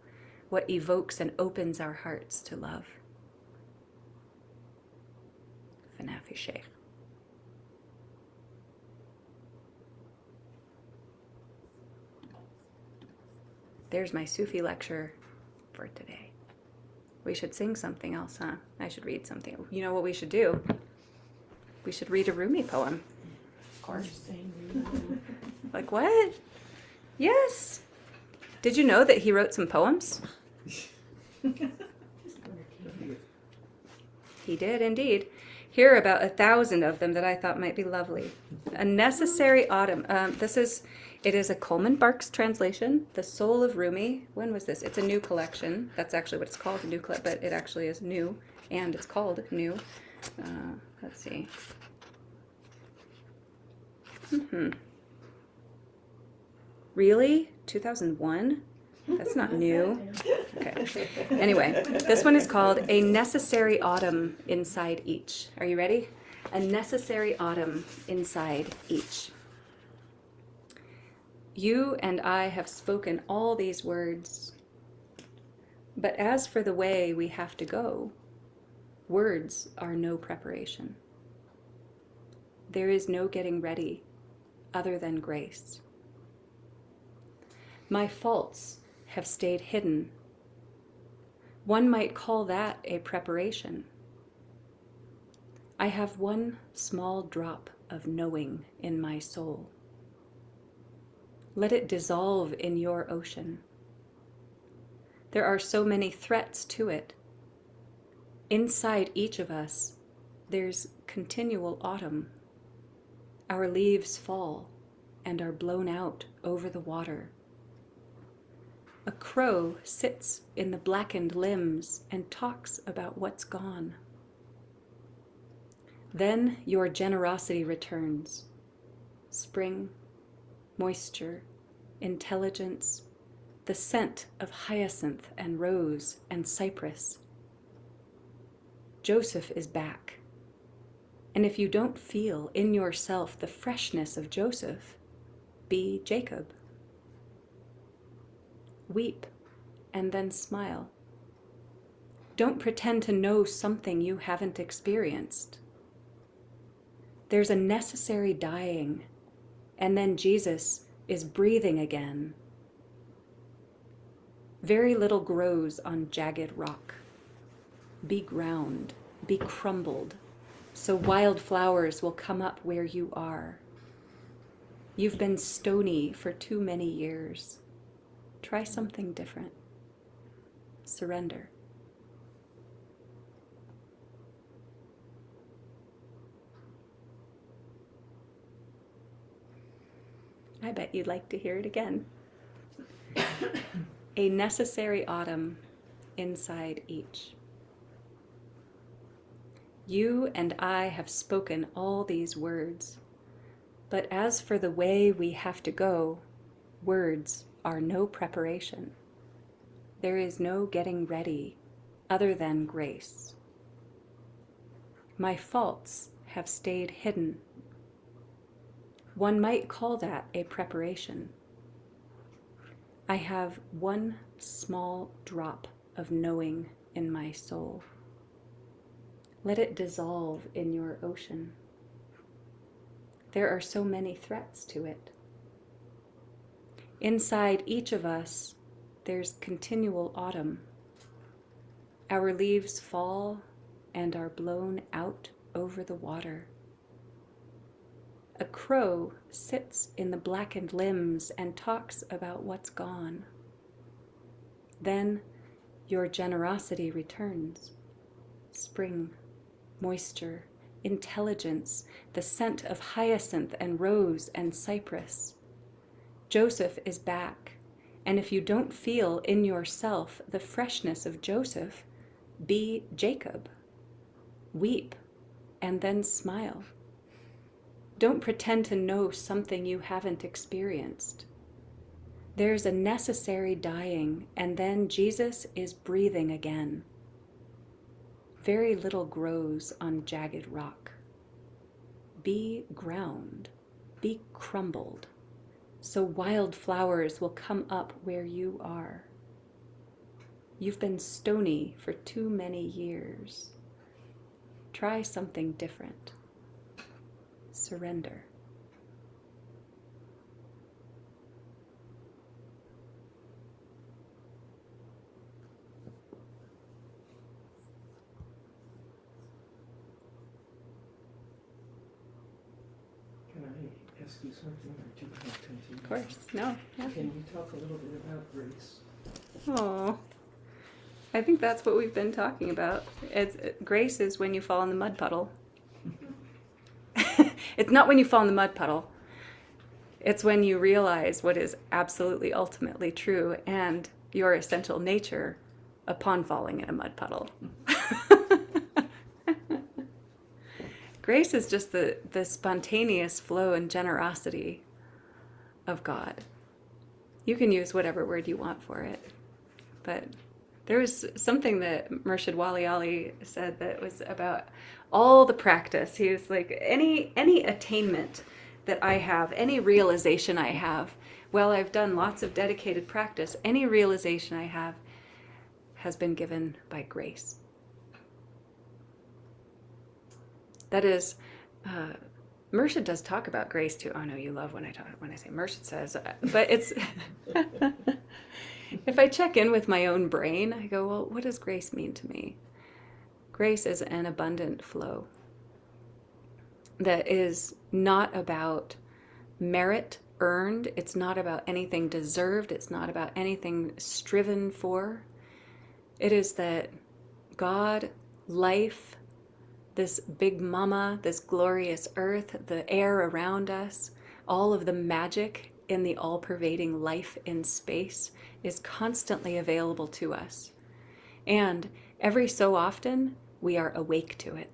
what evokes and opens our hearts to love. Fanafi Sheikh. There's my Sufi lecture for today. We should sing something else, huh? I should read something. You know what we should do? We should read a Rumi poem. Of course. Like what? Yes. Did you know that he wrote some poems? He did indeed. Here are about 1,000 of them that I thought might be lovely. A Necessary Autumn. It is a Coleman Barks translation, The Soul of Rumi. When was this? It's a new collection. That's actually what it's called, a new collection, but it actually is new, and it's called new. Let's see. Really? 2001? That's not new. Okay. Anyway, this one is called A Necessary Autumn Inside Each. Are you ready? A Necessary Autumn Inside Each. You and I have spoken all these words, but as for the way we have to go, words are no preparation. There is no getting ready other than grace. My faults have stayed hidden. One might call that a preparation. I have one small drop of knowing in my soul. Let it dissolve in your ocean. There are so many threats to it. Inside each of us, there's continual autumn. Our leaves fall and are blown out over the water. A crow sits in the blackened limbs and talks about what's gone. Then your generosity returns. Spring, moisture, intelligence, the scent of hyacinth and rose and cypress. Joseph is back. And if you don't feel in yourself the freshness of Joseph, be Jacob. Weep and then smile. Don't pretend to know something you haven't experienced. There's a necessary dying, and then Jesus is breathing again. Very little grows on jagged rock. Be ground, be crumbled, so wild flowers will come up where you are. You've been stony for too many years. Try something different. Surrender. I bet you'd like to hear it again. A necessary autumn inside each. You and I have spoken all these words, but as for the way we have to go, words are no preparation. There is no getting ready other than grace. My faults have stayed hidden. One might call that a preparation. I have one small drop of knowing in my soul. Let it dissolve in your ocean. There are so many threats to it. Inside each of us, there's continual autumn. Our leaves fall and are blown out over the water. A crow sits in the blackened limbs and talks about what's gone. Then your generosity returns. Spring, moisture, intelligence, the scent of hyacinth and rose and cypress. Joseph is back, and if you don't feel in yourself the freshness of Joseph, be Jacob. Weep and then smile. Don't pretend to know something you haven't experienced. There's a necessary dying, and then Jesus is breathing again. Very little grows on jagged rock. Be ground, be crumbled, so wild flowers will come up where you are. You've been stony for too many years. Try something different. Surrender. Can I ask you something, or do you have to continue? Of course. No. Yeah. Can you talk a little bit about grace? Oh, I think that's what we've been talking about. Grace is when you fall in the mud puddle. It's not when you fall in the mud puddle. It's when you realize what is absolutely ultimately true and your essential nature upon falling in a mud puddle. Grace is just the spontaneous flow and generosity of God. You can use whatever word you want for it. But there was something that Murshid Wali Ali said that was about all the practice. He was like, any attainment that I have, any realization I have, well, I've done lots of dedicated practice, any realization I have has been given by grace. That is, Murshid does talk about grace too. Oh no, you love when I say Murshid says, but it's, if I check in with my own brain, I go, well, what does grace mean to me? Grace is an abundant flow that is not about merit earned. It's not about anything deserved. It's not about anything striven for. It is that God, life, this big mama, this glorious earth, the air around us, all of the magic in the all-pervading life in space is constantly available to us. And every so often, we are awake to it.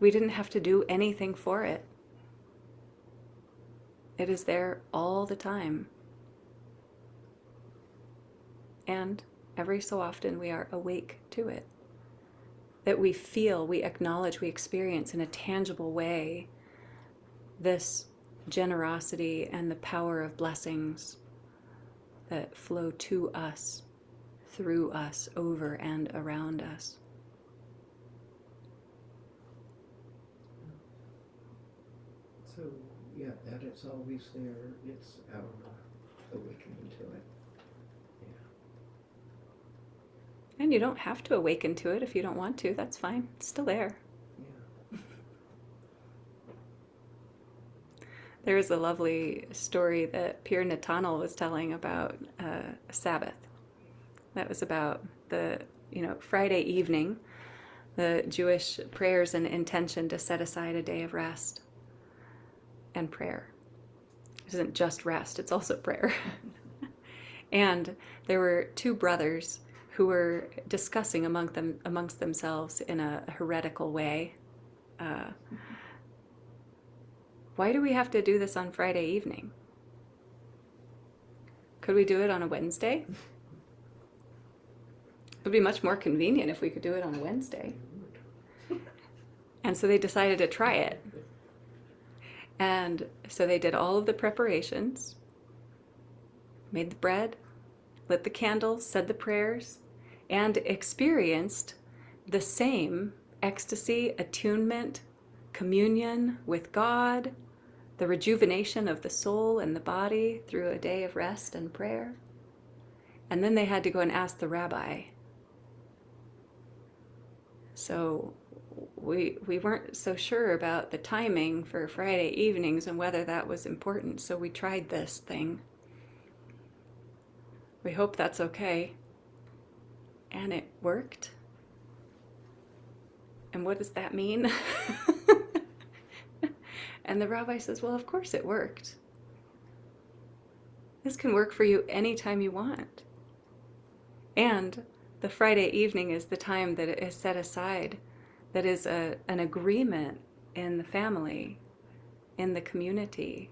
We didn't have to do anything for it. It is there all the time. And every so often we are awake to it. That we feel, we acknowledge, we experience in a tangible way this generosity and the power of blessings that flow to us, through us, over and around us. So, yeah, that it's always there. It's our awakening to it. Yeah. And you don't have to awaken to it if you don't want to. That's fine. It's still there. Yeah. There was a lovely story that Pierre Nathanael was telling about a Sabbath. That was about the, Friday evening, the Jewish prayers and intention to set aside a day of rest and prayer. It isn't just rest, it's also prayer. And there were two brothers who were discussing amongst themselves in a heretical way. Why do we have to do this on Friday evening? Could we do it on a Wednesday? It would be much more convenient if we could do it on a Wednesday. And so they decided to try it. And so they did all of the preparations, made the bread, lit the candles, said the prayers, and experienced the same ecstasy, attunement, communion with God, the rejuvenation of the soul and the body through a day of rest and prayer. And then they had to go and ask the rabbi. So we weren't so sure about the timing for Friday evenings and whether that was important, so we tried this thing. We hope that's okay. And it worked. And what does that mean? And the rabbi says, well, of course it worked. This can work for you anytime you want. And the Friday evening is the time that it is set aside, that is an agreement in the family, in the community,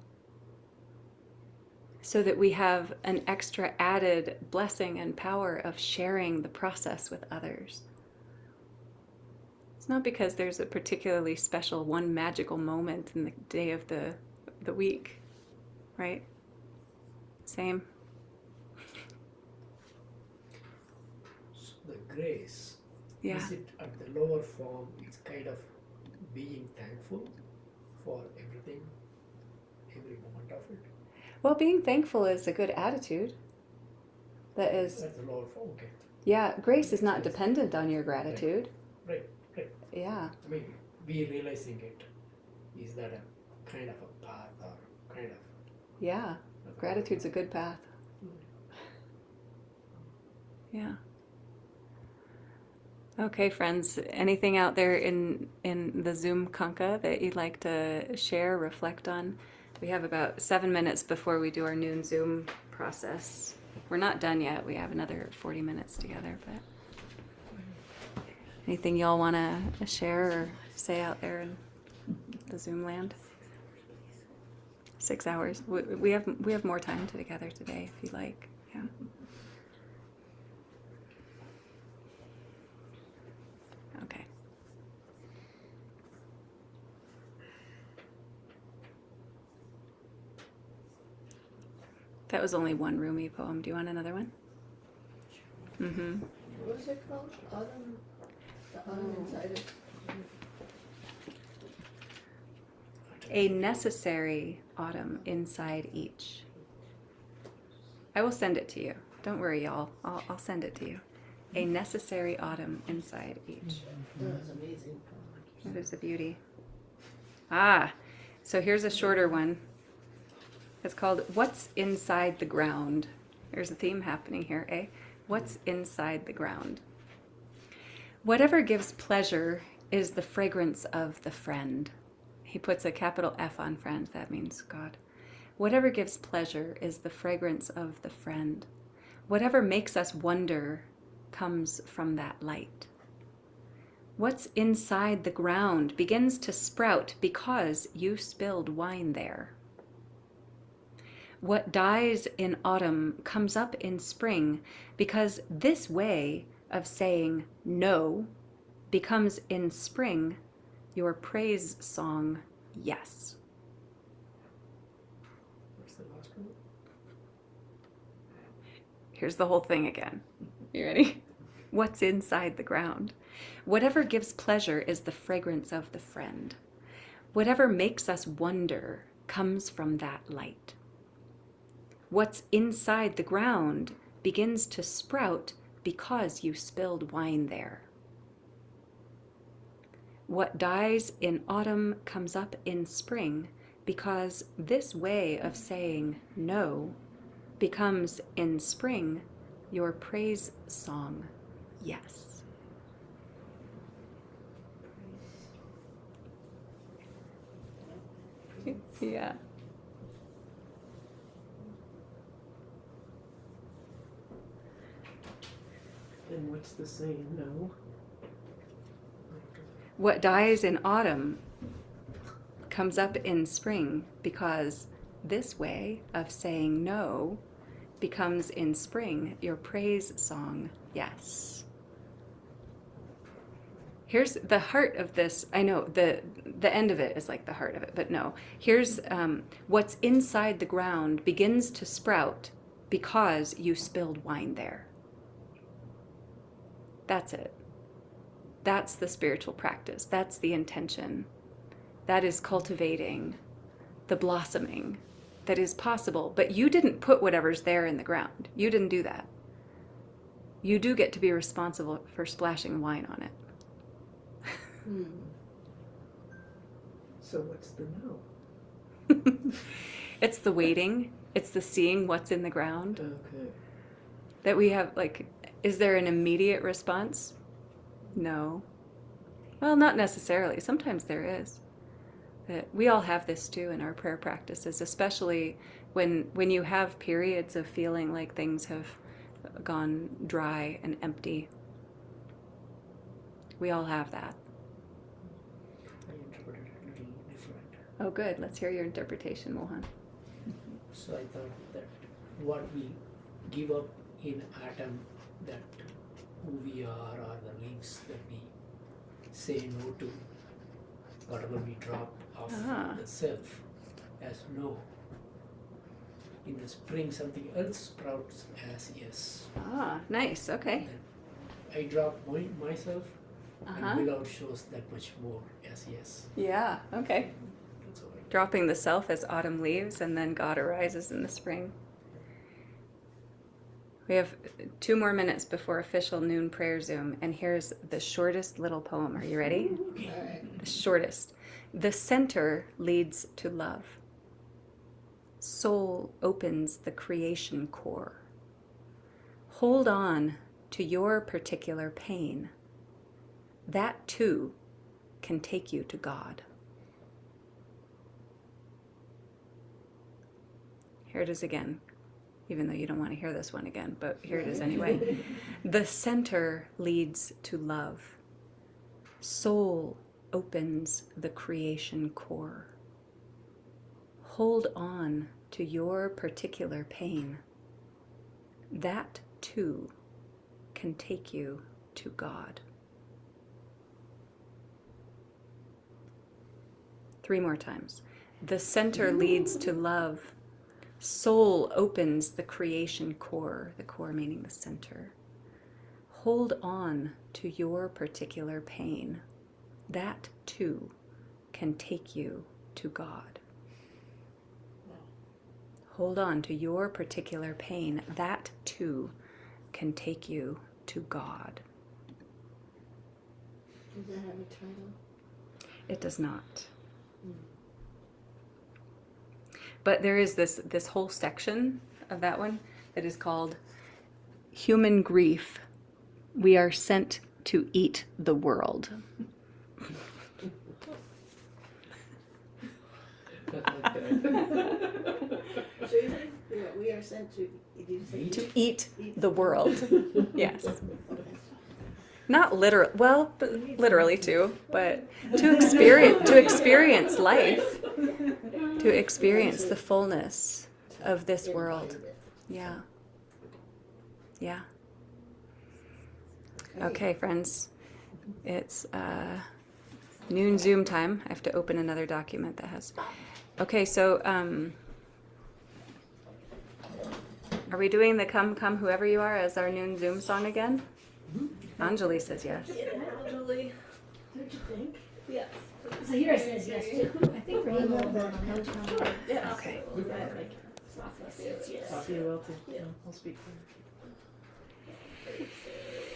so that we have an extra added blessing and power of sharing the process with others. It's not because there's a particularly special one magical moment in the day of the week, right? Same. So the grace, Yeah. is it at the lower form, it's kind of being thankful for everything, every moment of it? Well, being thankful is a good attitude. That is, At the lower form, okay. yeah, grace is not dependent on your gratitude. Right. Yeah. I mean, we realizing it, is that a kind of a path or kind of... Yeah. Gratitude's a good path. Yeah. Okay, friends, anything out there in the Zoom Kanka that you'd like to share, reflect on? We have about 7 minutes before we do our noon Zoom process. We're not done yet. We have another 40 minutes together, but anything y'all want to share or say out there in the Zoom land? 6 hours. We have more time together today if you like. Yeah. Okay. That was only one Rumi poem. Do you want another one? Mm-hmm. What was it called? Autumn? The autumn inside it? A necessary autumn inside each. I will send it to you. Don't worry, y'all. I'll send it to you. A necessary autumn inside each. That was amazing. That is a beauty. Ah, so here's a shorter one. It's called What's Inside the Ground? There's a theme happening here, eh? What's inside the ground? Whatever gives pleasure is the fragrance of the friend. He puts a capital F on friend. That means God. Whatever gives pleasure is the fragrance of the friend. Whatever makes us wonder comes from that light. What's inside the ground begins to sprout because you spilled wine there. What dies in autumn comes up in spring, because this way of saying no becomes in spring your praise song, yes. What's the last one? Here's the whole thing again. You ready? What's inside the ground? Whatever gives pleasure is the fragrance of the friend. Whatever makes us wonder comes from that light. What's inside the ground begins to sprout because you spilled wine there. What dies in autumn comes up in spring, because this way of saying no becomes in spring your praise song, yes. Yeah. And what's the saying? No. What dies in autumn comes up in spring, because this way of saying no becomes in spring your praise song, yes. Here's the heart of this. I know the end of it is like the heart of it, but no. Here's what's inside the ground begins to sprout because you spilled wine there. That's it. That's the spiritual practice. That's the intention. That is cultivating the blossoming that is possible. But you didn't put whatever's there in the ground. You didn't do that. You do get to be responsible for splashing wine on it. So what's the no? It's the waiting. It's the seeing what's in the ground. Okay. That we have, like, is there an immediate response? No. Well, not necessarily. Sometimes there is. We all have this too in our prayer practices, especially when you have periods of feeling like things have gone dry and empty. We all have that. I interpreted it a little different. Oh, good. Let's hear your interpretation, Mohan. So I thought that what we give up in atom, that who we are, or the leaves that we say no to, whatever we drop off the self as no. In the spring, something else sprouts as yes. Ah, nice. Okay. Then I drop myself, and below shows that much more as yes. Yeah. Okay. That's all right. Dropping the self as autumn leaves, and then God arises in the spring. We have 2 more minutes before official noon prayer Zoom, and here's the shortest little poem. Are you ready? The shortest. The center leads to love. Soul opens the creation core. Hold on to your particular pain. That too can take you to God. Here it is again, even though you don't want to hear this one again, but here it is anyway. The center leads to love. Soul opens the creation core. Hold on to your particular pain. That too can take you to God. 3 more times. The center leads to love. Soul opens the creation core, the core meaning the center. Hold on to your particular pain. That too can take you to God. Hold on to your particular pain. That too can take you to God. Does that have a title? It does not. But there is this whole section of that one that is called Human Grief. We are sent to eat the world. Susan, we are sent to, did you say? To eat the world. Yes. Okay. Not literal, well, but literally too, but to experience life, to experience the fullness of this embodied world. it. Yeah. Yeah. Okay, friends. It's noon Zoom time. I have to open another document that has. Okay, so are we doing the Come Come Whoever You Are as our noon Zoom song again? Anjali says yes. Julie. Don't you think? Yes. So here says yes too. I think I Rainbow love will that. on that. Yes. Okay. Yes, yes. Talk to you well too. Yeah. I'll speak to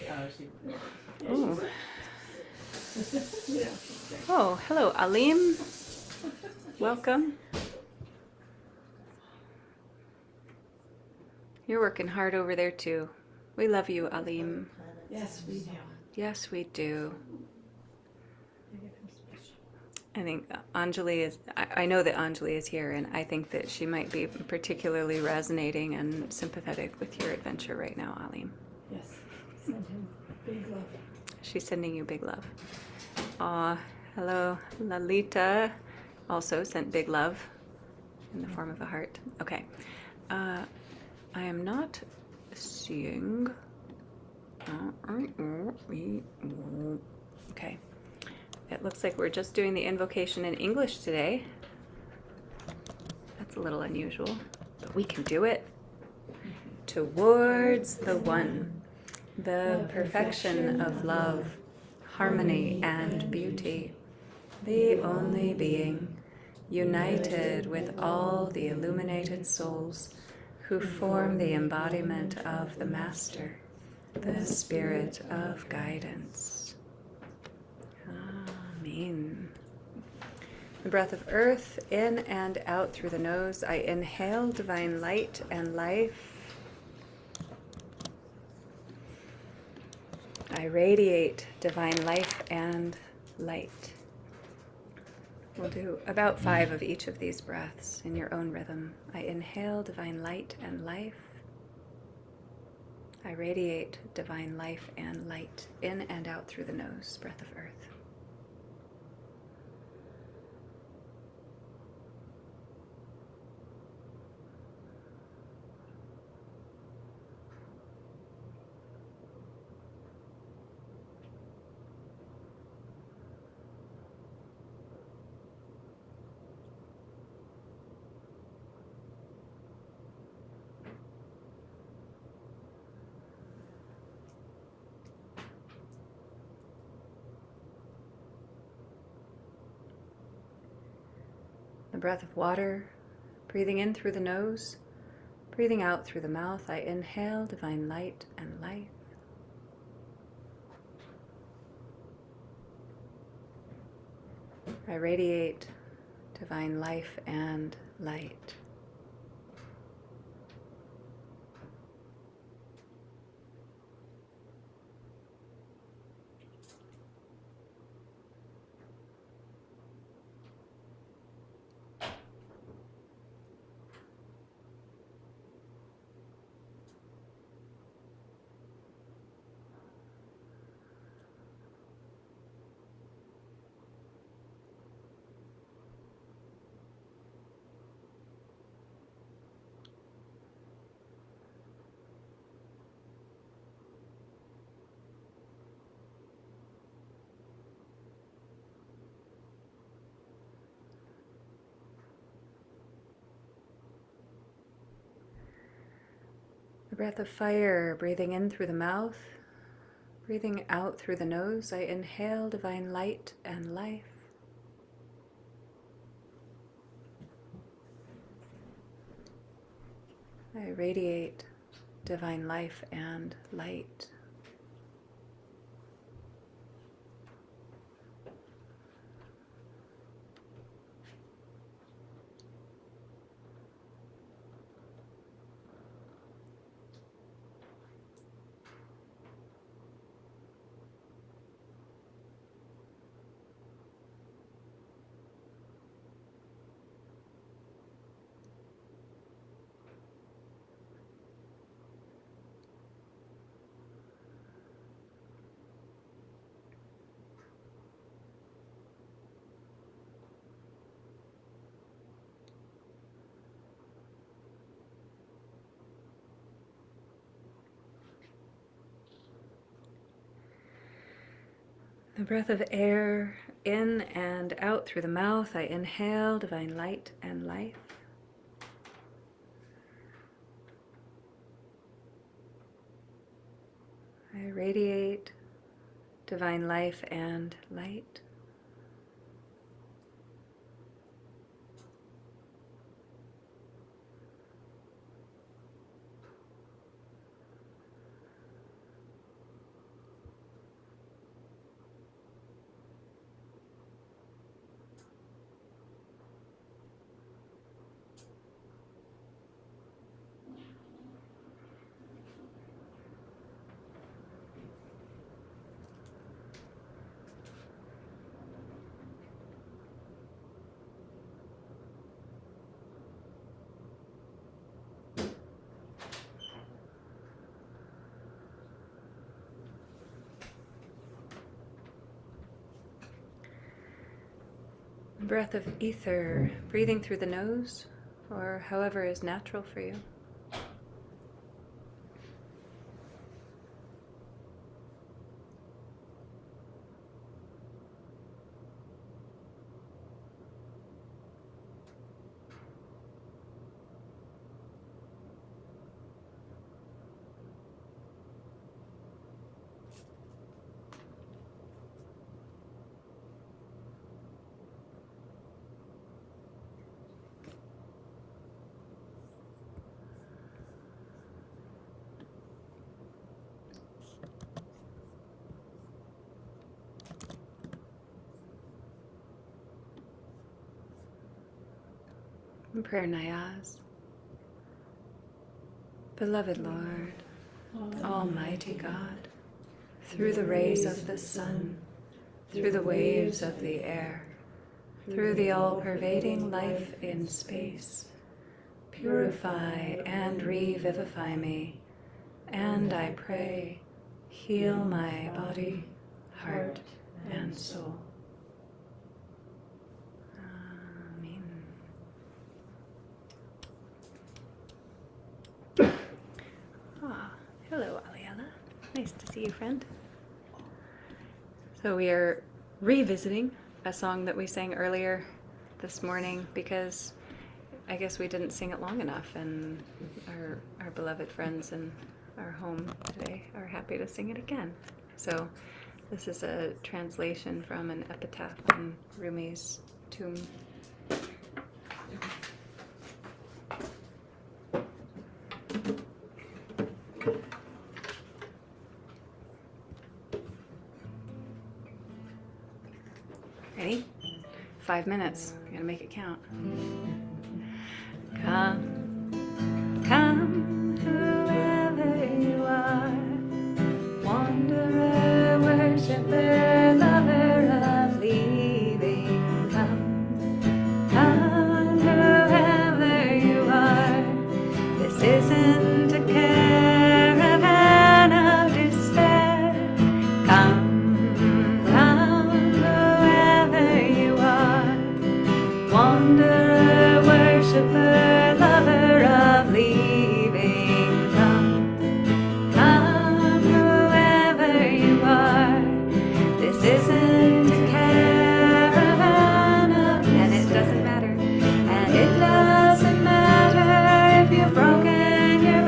her. She. Ooh. Oh, hello, Alim. Welcome. You're working hard over there too. We love you, Alim. Yes, we do. Yes, we do. I think Anjali is, I know that Anjali is here, and I think that she might be particularly resonating and sympathetic with your adventure right now, Alim. Yes. Send him big love. She's sending you big love. Aw, hello, Lalita also sent big love in the form of a heart. Okay. I am not seeing. Okay. It looks like we're just doing the invocation in English today. That's a little unusual, but we can do it. Towards the one, the perfection of love, harmony and beauty, the only being, united with all the illuminated souls who form the embodiment of the Master, the Spirit of guidance. Amen. The breath of earth in and out through the nose. I inhale divine light and life. I radiate divine life and light. We'll do about 5 of each of these breaths in your own rhythm. I inhale divine light and life. I radiate divine life and light in and out through the nose. Breath of earth. The breath of water, breathing in through the nose, breathing out through the mouth. I inhale divine light and life. I radiate divine life and light. The breath of fire, breathing in through the mouth, breathing out through the nose. I inhale divine light and life. I radiate divine life and light. The breath of air in and out through the mouth. I inhale divine light and life. I radiate divine life and light. Breath of ether, breathing through the nose, or however is natural for you. And prayer Nayaz. Beloved Lord, Almighty God, through the rays of the sun, through the waves of the air, through the all-pervading life in space, purify and revivify me, and I pray, heal my body, heart, and soul. Hello, Aliella. Nice to see you, friend. So we are revisiting a song that we sang earlier this morning because I guess we didn't sing it long enough, and our beloved friends in our home today are happy to sing it again. So this is a translation from an epitaph in Rumi's tomb. Ready? 5 minutes. I gotta make it count. Come, come, whoever you are, wanderer, worshiper, lover of leaving. Come, come, whoever you are. This isn't a caravan of despair. Come. Wanderer, worshiper, lover of leaving, come, come, whoever you are. This isn't a caravan of, and it doesn't matter if you've broken your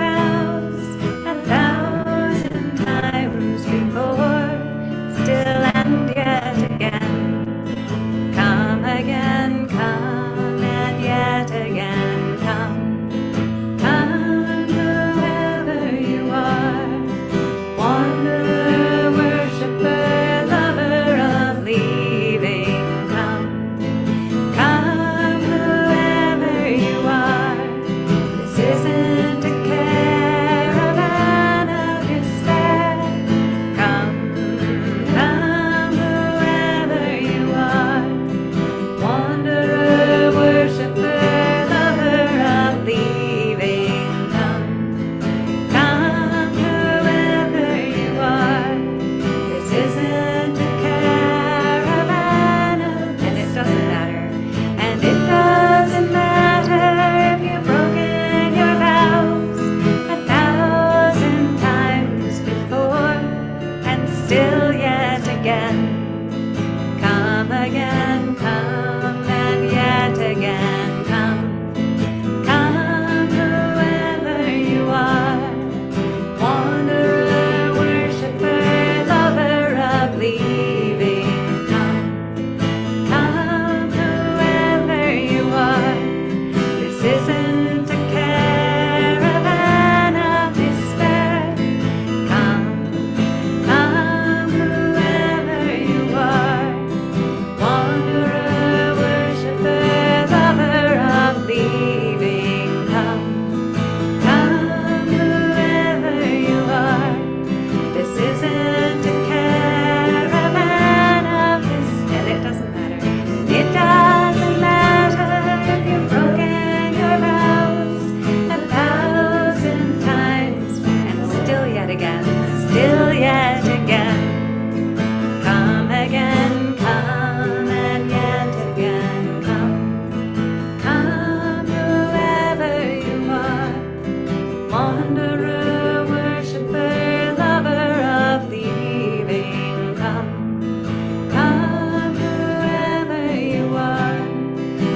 wanderer, worshipper, lover of leaving, come, come, whoever you are.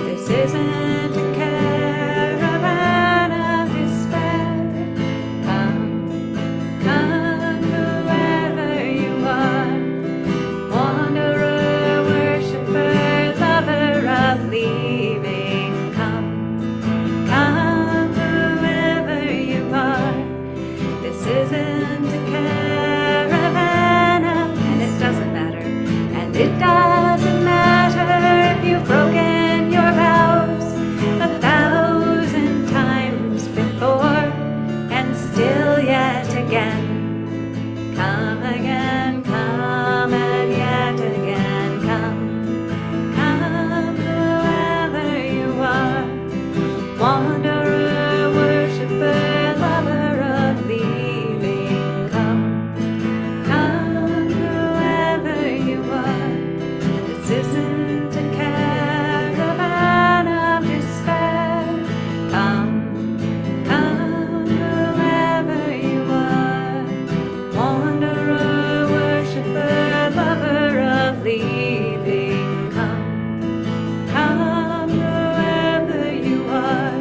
This isn't a caravan of despair. Come, come, whoever you are. Wanderer, worshipper, lover of leaving, come, come, whoever you are. This isn't a caravan of, and it doesn't matter, and it doesn't matter if you've broken your vows 1,000 times before, and still yet again. Come again, come and yet again, come, come, whoever you are. Wanderer, worshipper, lover of leaving, come, come, whoever you are. This isn't a caravan of despair. Come, come, whoever you are. Wanderer, worshipper, lover of leaving, come, come, whoever you are.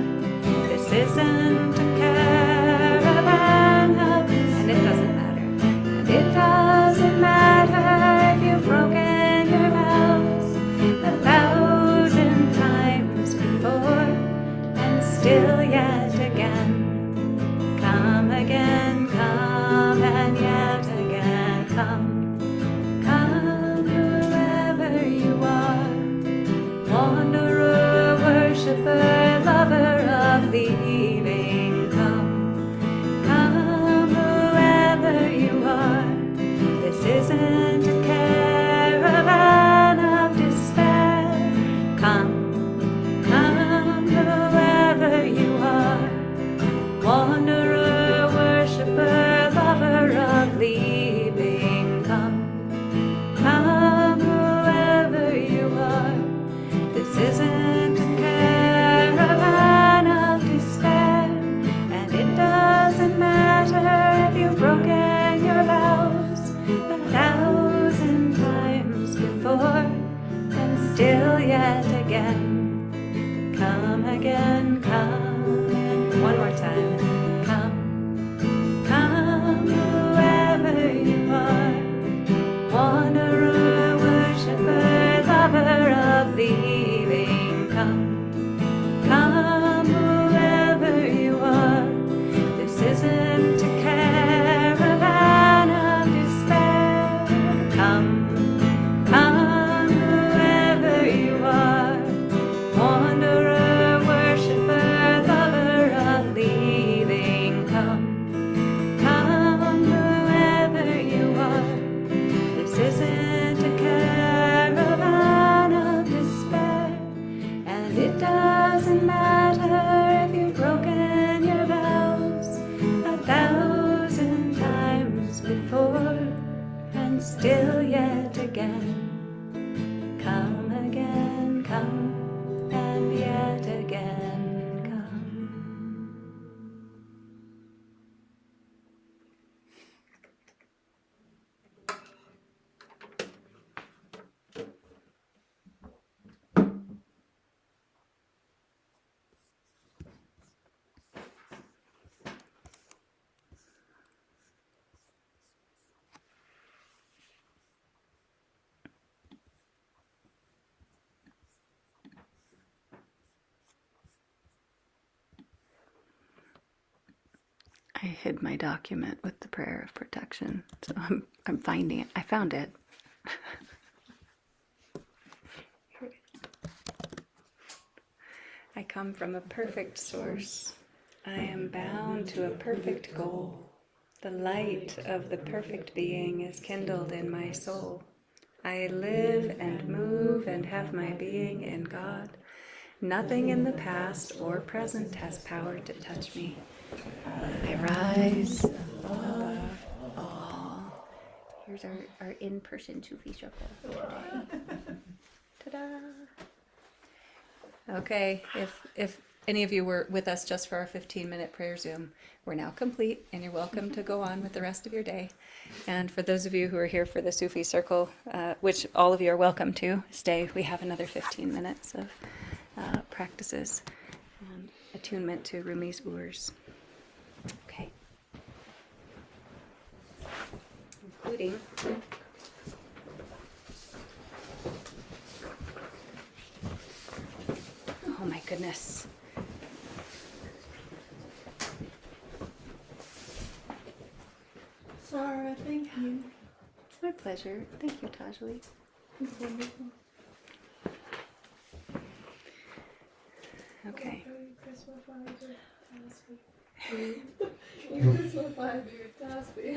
This isn't a caravan of, and it doesn't matter, and it doesn't matter if you've broken your vows 1,000 times before, and still yet again. Come again, come and yet again, come, come, whoever you are. Wanderer, worshipper, lover of leaving, come, come, whoever you are. This isn't a caravan of despair. Come, come, whoever you are. Wanderer, worshipper, lover of leaving, come, come, whoever you are. This isn't a caravan of despair, and it doesn't matter if you've broken your vows 1,000 times before, and still yet again. Come again, come, and one more time. Come, come, whoever you are. Wanderer, worshipper, lover of leaving, come, come, whoever you are. This isn't a caravan of despair. Come, come, whoever you are. Wanderer, worshipper, lover of leaving, come, come, whoever you are. This isn't a caravan of despair, and it doesn't matter if you've broken your vows 1,000 times before, and still yet again. Come again, come, and yet again, come. I hid my document with the prayer of protection, so I'm finding it. I found it. I come from a perfect source. I am bound to a perfect goal. The light of the perfect being is kindled in my soul. I live and move and have my being in God. Nothing in the past or present has power to touch me. I rise above all. Here's our in-person Sufi circle today. Ta-da! Okay, if any of you were with us just for our 15-minute prayer Zoom, we're now complete, and you're welcome to go on with the rest of your day. And for those of you who are here for the Sufi Circle, which all of you are welcome to, stay. We have another 15 minutes of practices and attunement to Rumi's urs. Okay. Including oh my goodness. Sarah, thank you. My pleasure. Thank you, Tajali. It's wonderful. Okay. You Christmas-fied your Tasby.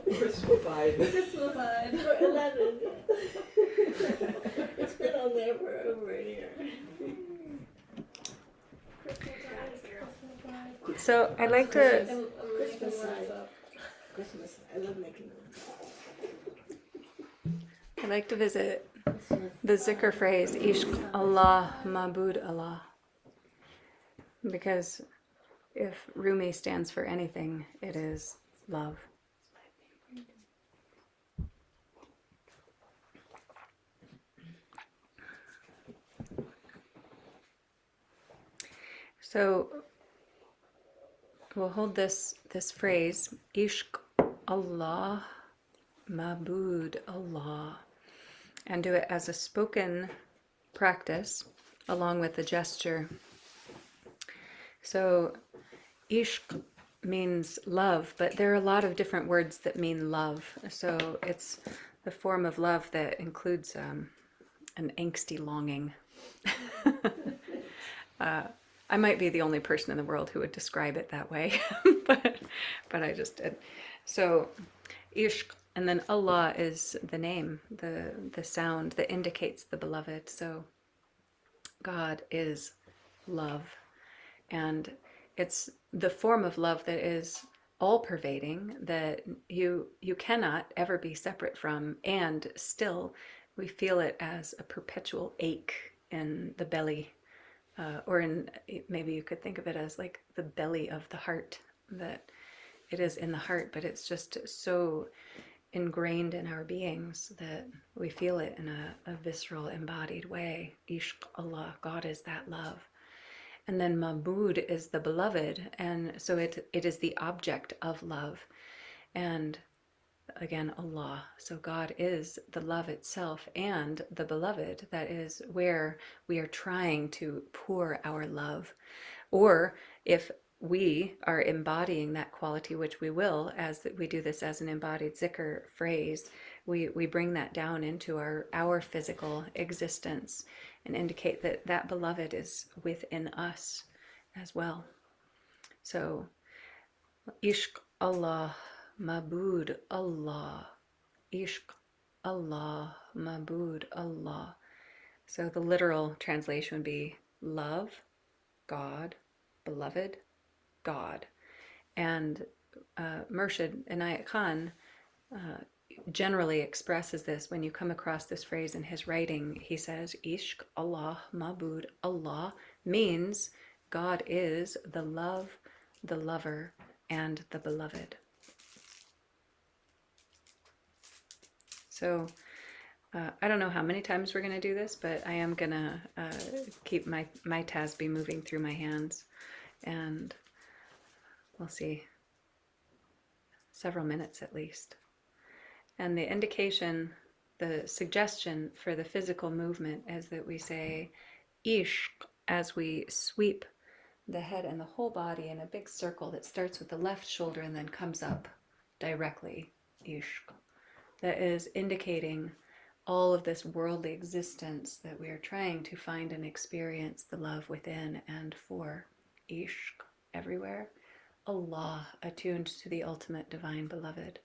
Crucified. Christmas-fied. For 11. It's been on there for over a year. So I'd like to I'm making Christmas words side. up. Christmas. I love making visit them. the zikr phrase Ishq Allah Mabud Allah, because if Rumi stands for anything, it is love. So we'll hold this phrase Ishq Allah Mabud Allah, and do it as a spoken practice along with the gesture. So Ishq means love, but there are a lot of different words that mean love. So it's the form of love that includes an angsty longing. I might be the only person in the world who would describe it that way, but I just did. So Ishq, and then Allah is the name, the sound that indicates the beloved. So God is love, and it's the form of love that is all-pervading, that you cannot ever be separate from, and still we feel it as a perpetual ache in the belly, or in, maybe you could think of it as like the belly of the heart, that it is in the heart, but it's just so ingrained in our beings that we feel it in a visceral, embodied way. Ishq Allah, God is that love. And then Mabud is the beloved, and so it is the object of love. And again, Allah. So God is the love itself and the beloved. That is where we are trying to pour our love. Or if we are embodying that quality, which we will, as we do this as an embodied zikr phrase, we bring that down into our physical existence and indicate that that beloved is within us as well. So, Ishq Allah, Mabud Allah, Ishq Allah, Mabud Allah. So the literal translation would be love, God, beloved, God. And Murshid Inayat Khan generally expresses this. When you come across this phrase in his writing, he says, Ishq Allah, Mabud Allah means God is the love, the lover, and the beloved. So I don't know how many times we're going to do this, but I am going to keep my tasbih moving through my hands, and we'll see, several minutes at least. And the indication, the suggestion for the physical movement is that we say Ishq as we sweep the head and the whole body in a big circle that starts with the left shoulder and then comes up directly. Ishq. That is indicating all of this worldly existence that we are trying to find and experience the love within and for. Ishq, everywhere. Allah, attuned to the ultimate divine beloved.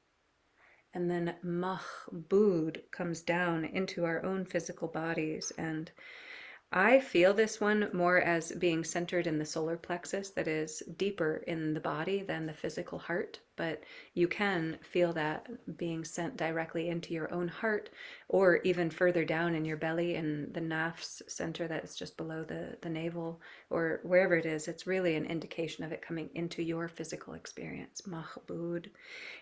And then mahbud comes down into our own physical bodies, and I feel this one more as being centered in the solar plexus, that is deeper in the body than the physical heart, but you can feel that being sent directly into your own heart, or even further down in your belly in the nafs center that's just below the navel, or wherever it is. It's really an indication of it coming into your physical experience. Mahbud.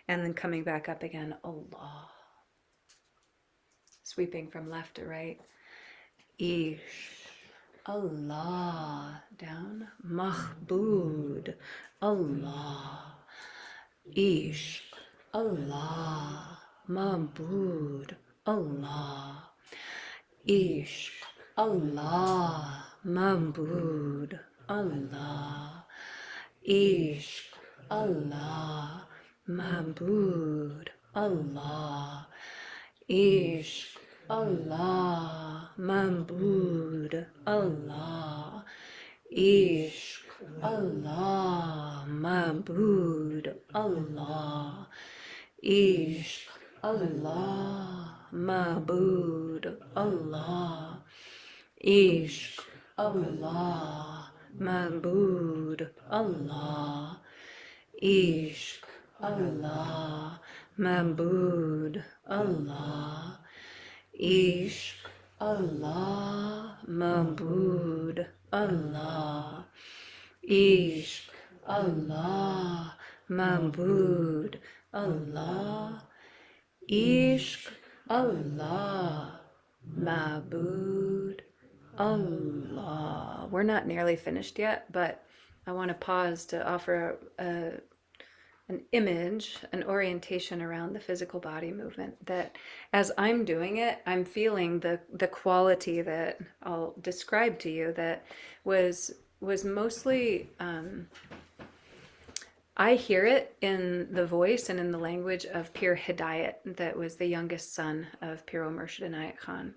And then coming back up again, Allah. Sweeping from left to right. Ish. Allah. Down. Mahbud. Allah. Ishq. Allah. Mahbud. Allah. Ishq. Allah. Mahbud. Allah. Ishq. Allah. Mahbud. Allah. Ishq. Allah. Mahbud. Allah. Ishq. Allah. Mahbud. Allah. Ishq. Allah. Mahbud. Allah. Ishq. Allah. Mahbud. Allah. Ishq. Allah. Mahbud. Allah. Ishq. Allah. Mahbud. Allah. Ishq. Allah. Mahbud. Allah. Ishq. Allah. Mahbud. Allah. We're not nearly finished yet, but I want to pause to offer an image, an orientation around the physical body movement, that as I'm doing it, I'm feeling the quality that I'll describe to you that was mostly, I hear it in the voice and in the language of Pir Hidayat, that was the youngest son of Pir Murshid Inayat Khan.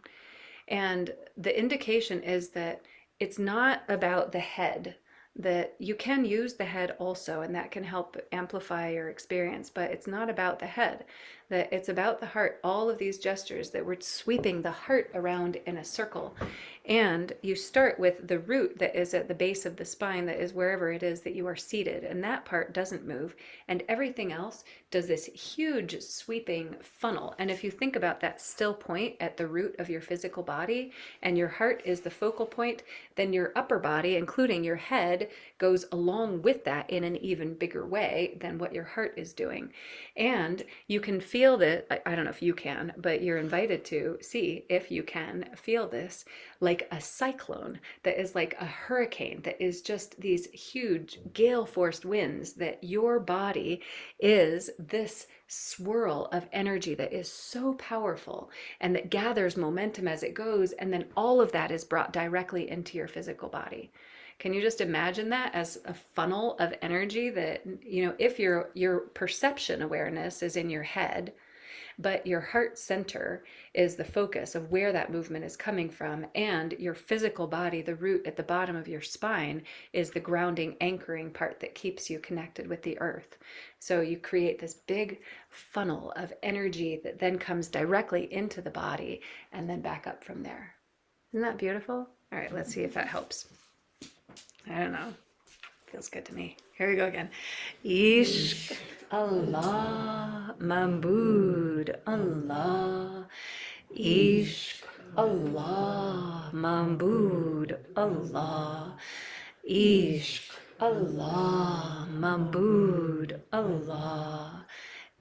And the indication is that it's not about the head, that you can use the head also, and that can help amplify your experience, but it's not about the head, that it's about the heart. All of these gestures that we're sweeping the heart around in a circle. And you start with the root that is at the base of the spine, that is wherever it is that you are seated, and that part doesn't move, and everything else does this huge sweeping funnel. And if you think about that still point at the root of your physical body, and your heart is the focal point, then your upper body, including your head, goes along with that in an even bigger way than what your heart is doing. And you can feel that, I don't know if you can, but you're invited to see if you can feel this, like a cyclone, that is like a hurricane, that is just these huge gale-forced winds, that your body is this swirl of energy that is so powerful and that gathers momentum as it goes, and then all of that is brought directly into your physical body. Can you just imagine that as a funnel of energy that, if your perception awareness is in your head, but your heart center is the focus of where that movement is coming from, and your physical body, the root at the bottom of your spine, is the grounding, anchoring part that keeps you connected with the earth. So you create this big funnel of energy that then comes directly into the body and then back up from there. Isn't that beautiful? All right, let's see if that helps. I don't know. Feels good to me. Here we go again. Ishq Allah Mahbud Allah. Ishq Allah Mahbud Allah. Ishq Allah Mahbud Allah.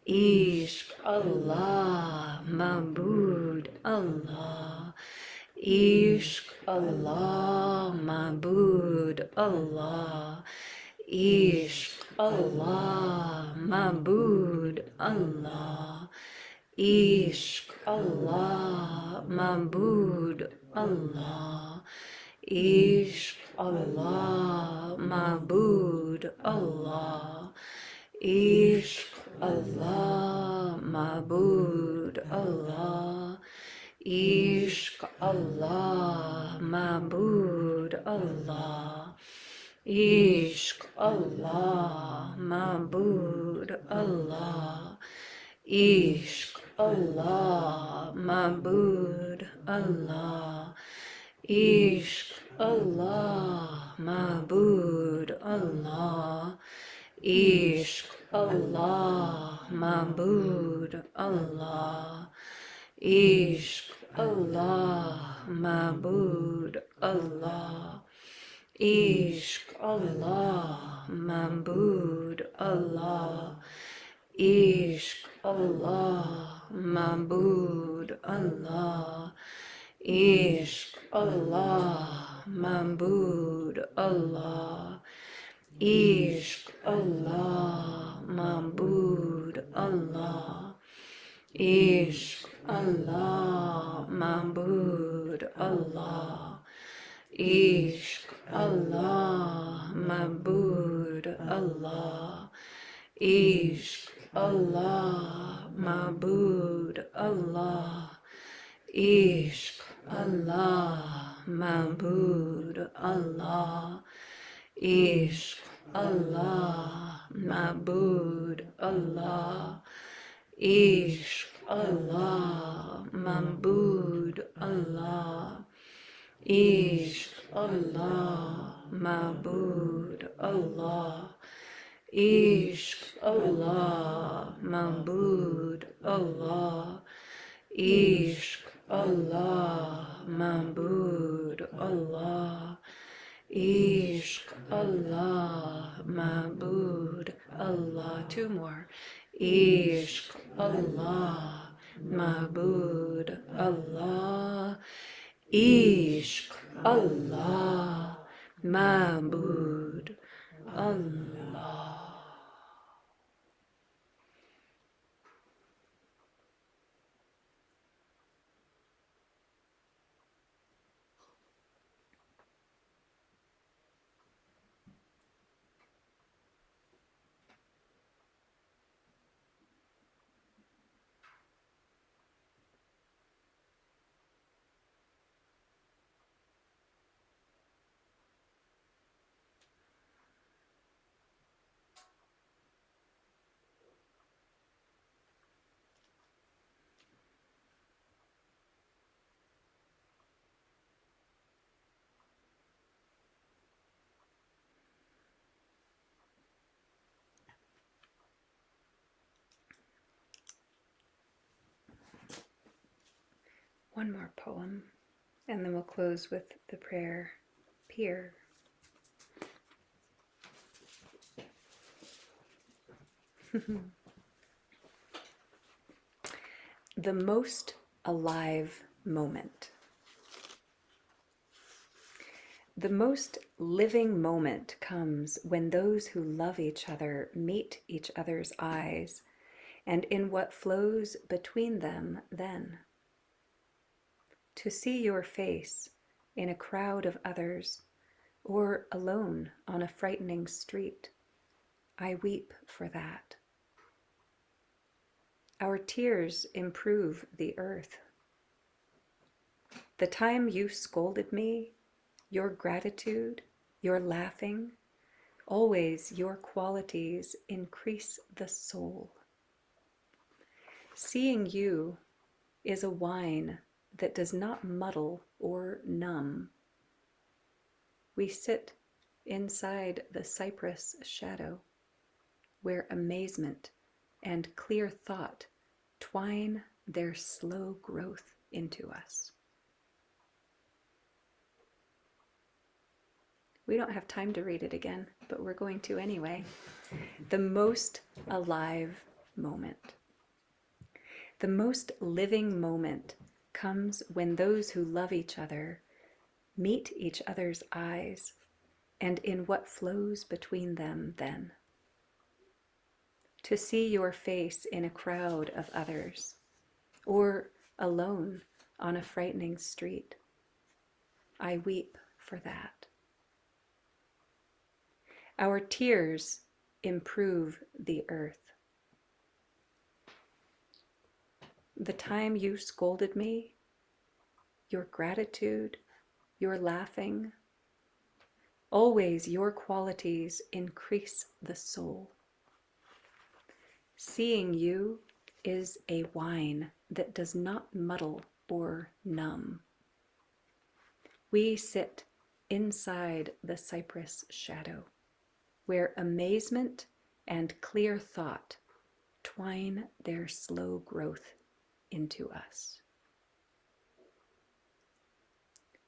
Ishq Allah Mahbud Allah. Ishq Allah Mahbud Allah. Ishq Allah Mahbud Allah. Ishq Allah Mahbud Allah. Ishq Allah Mahbud Allah. Ishq Allah Mahbud Allah. Ishq Allah Mahbud Allah. Ishq Allah Mahbud Allah. Ishq Allah Mahbud Allah. Ishq Allah, Ma'bud Allah. Ishq Allah, Ma'bud Allah. Ishq Allah, Ma'bud Allah. Ishq Allah, Ma'bud Allah. Ishq Allah, Ma'bud Allah. Ishq Allah, Ma'bud Allah. Ishq Allah, Ma'bud Allah. Ishq Allah, Ma'bud Allah. Ishq Allah, Ma'bud Allah. Ishq Allah, Ma'bud Allah. Ishq Allah, Ma'bud Allah. Ishq Allah, Ma'bud Allah. Ishq Allah, Ma'bud Allah. Ishq Allah, Ma'bud Allah. Ishq Allah, Ma'bud Allah. Ishq Allah, Ma'bud Allah. Ishq Allah, Ma'bud Allah. Two more. Ishq Allah, Ma'bud Allah. Ishq Allah, Ma'bud Allah. One more poem, and then we'll close with the prayer, Peer. The most alive moment. The most living moment comes when those who love each other meet each other's eyes, and in what flows between them then. To see your face in a crowd of others, or alone on a frightening street, I weep for that. Our tears improve the earth. The time you scolded me, your gratitude, your laughing, always your qualities increase the soul. Seeing you is a wine that does not muddle or numb. We sit inside the cypress shadow, where amazement and clear thought twine their slow growth into us. We don't have time to read it again, but we're going to anyway. The most alive moment. The most living moment comes when those who love each other meet each other's eyes, and in what flows between them then. To see your face in a crowd of others, or alone on a frightening street, I weep for that. Our tears improve the earth. The time you scolded me, your gratitude, your laughing, always your qualities increase the soul. Seeing you is a wine that does not muddle or numb. We sit inside the cypress shadow, where amazement and clear thought twine their slow growth into us.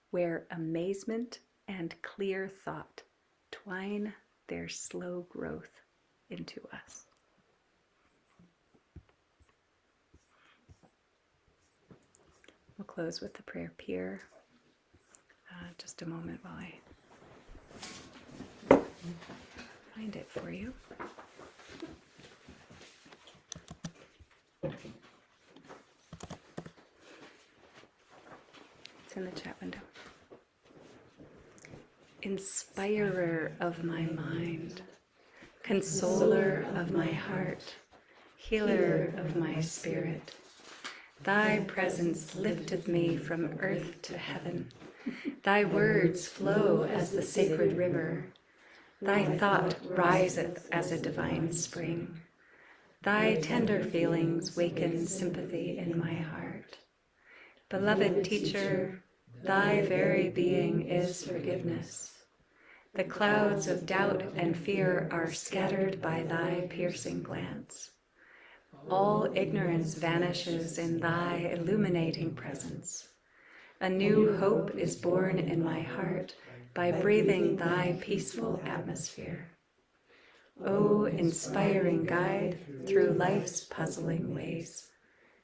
Where amazement and clear thought twine their slow growth into us. We'll close with the prayer Peer. Just a moment while I find it for you. It's in the chat window. Inspirer of my mind, consoler of my heart, healer of my spirit, thy presence lifteth me from earth to heaven. Thy words flow as the sacred river. Thy thought riseth as a divine spring. Thy tender feelings waken sympathy in my heart. Beloved teacher, thy very being is forgiveness. The clouds of doubt and fear are scattered by thy piercing glance. All ignorance vanishes in thy illuminating presence. A new hope is born in my heart by breathing thy peaceful atmosphere. O inspiring guide through life's puzzling ways,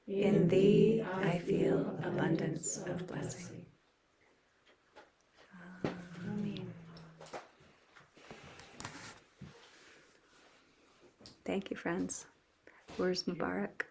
in thee I feel abundance of blessing. Amen. Thank you, friends. Urs Mubarak.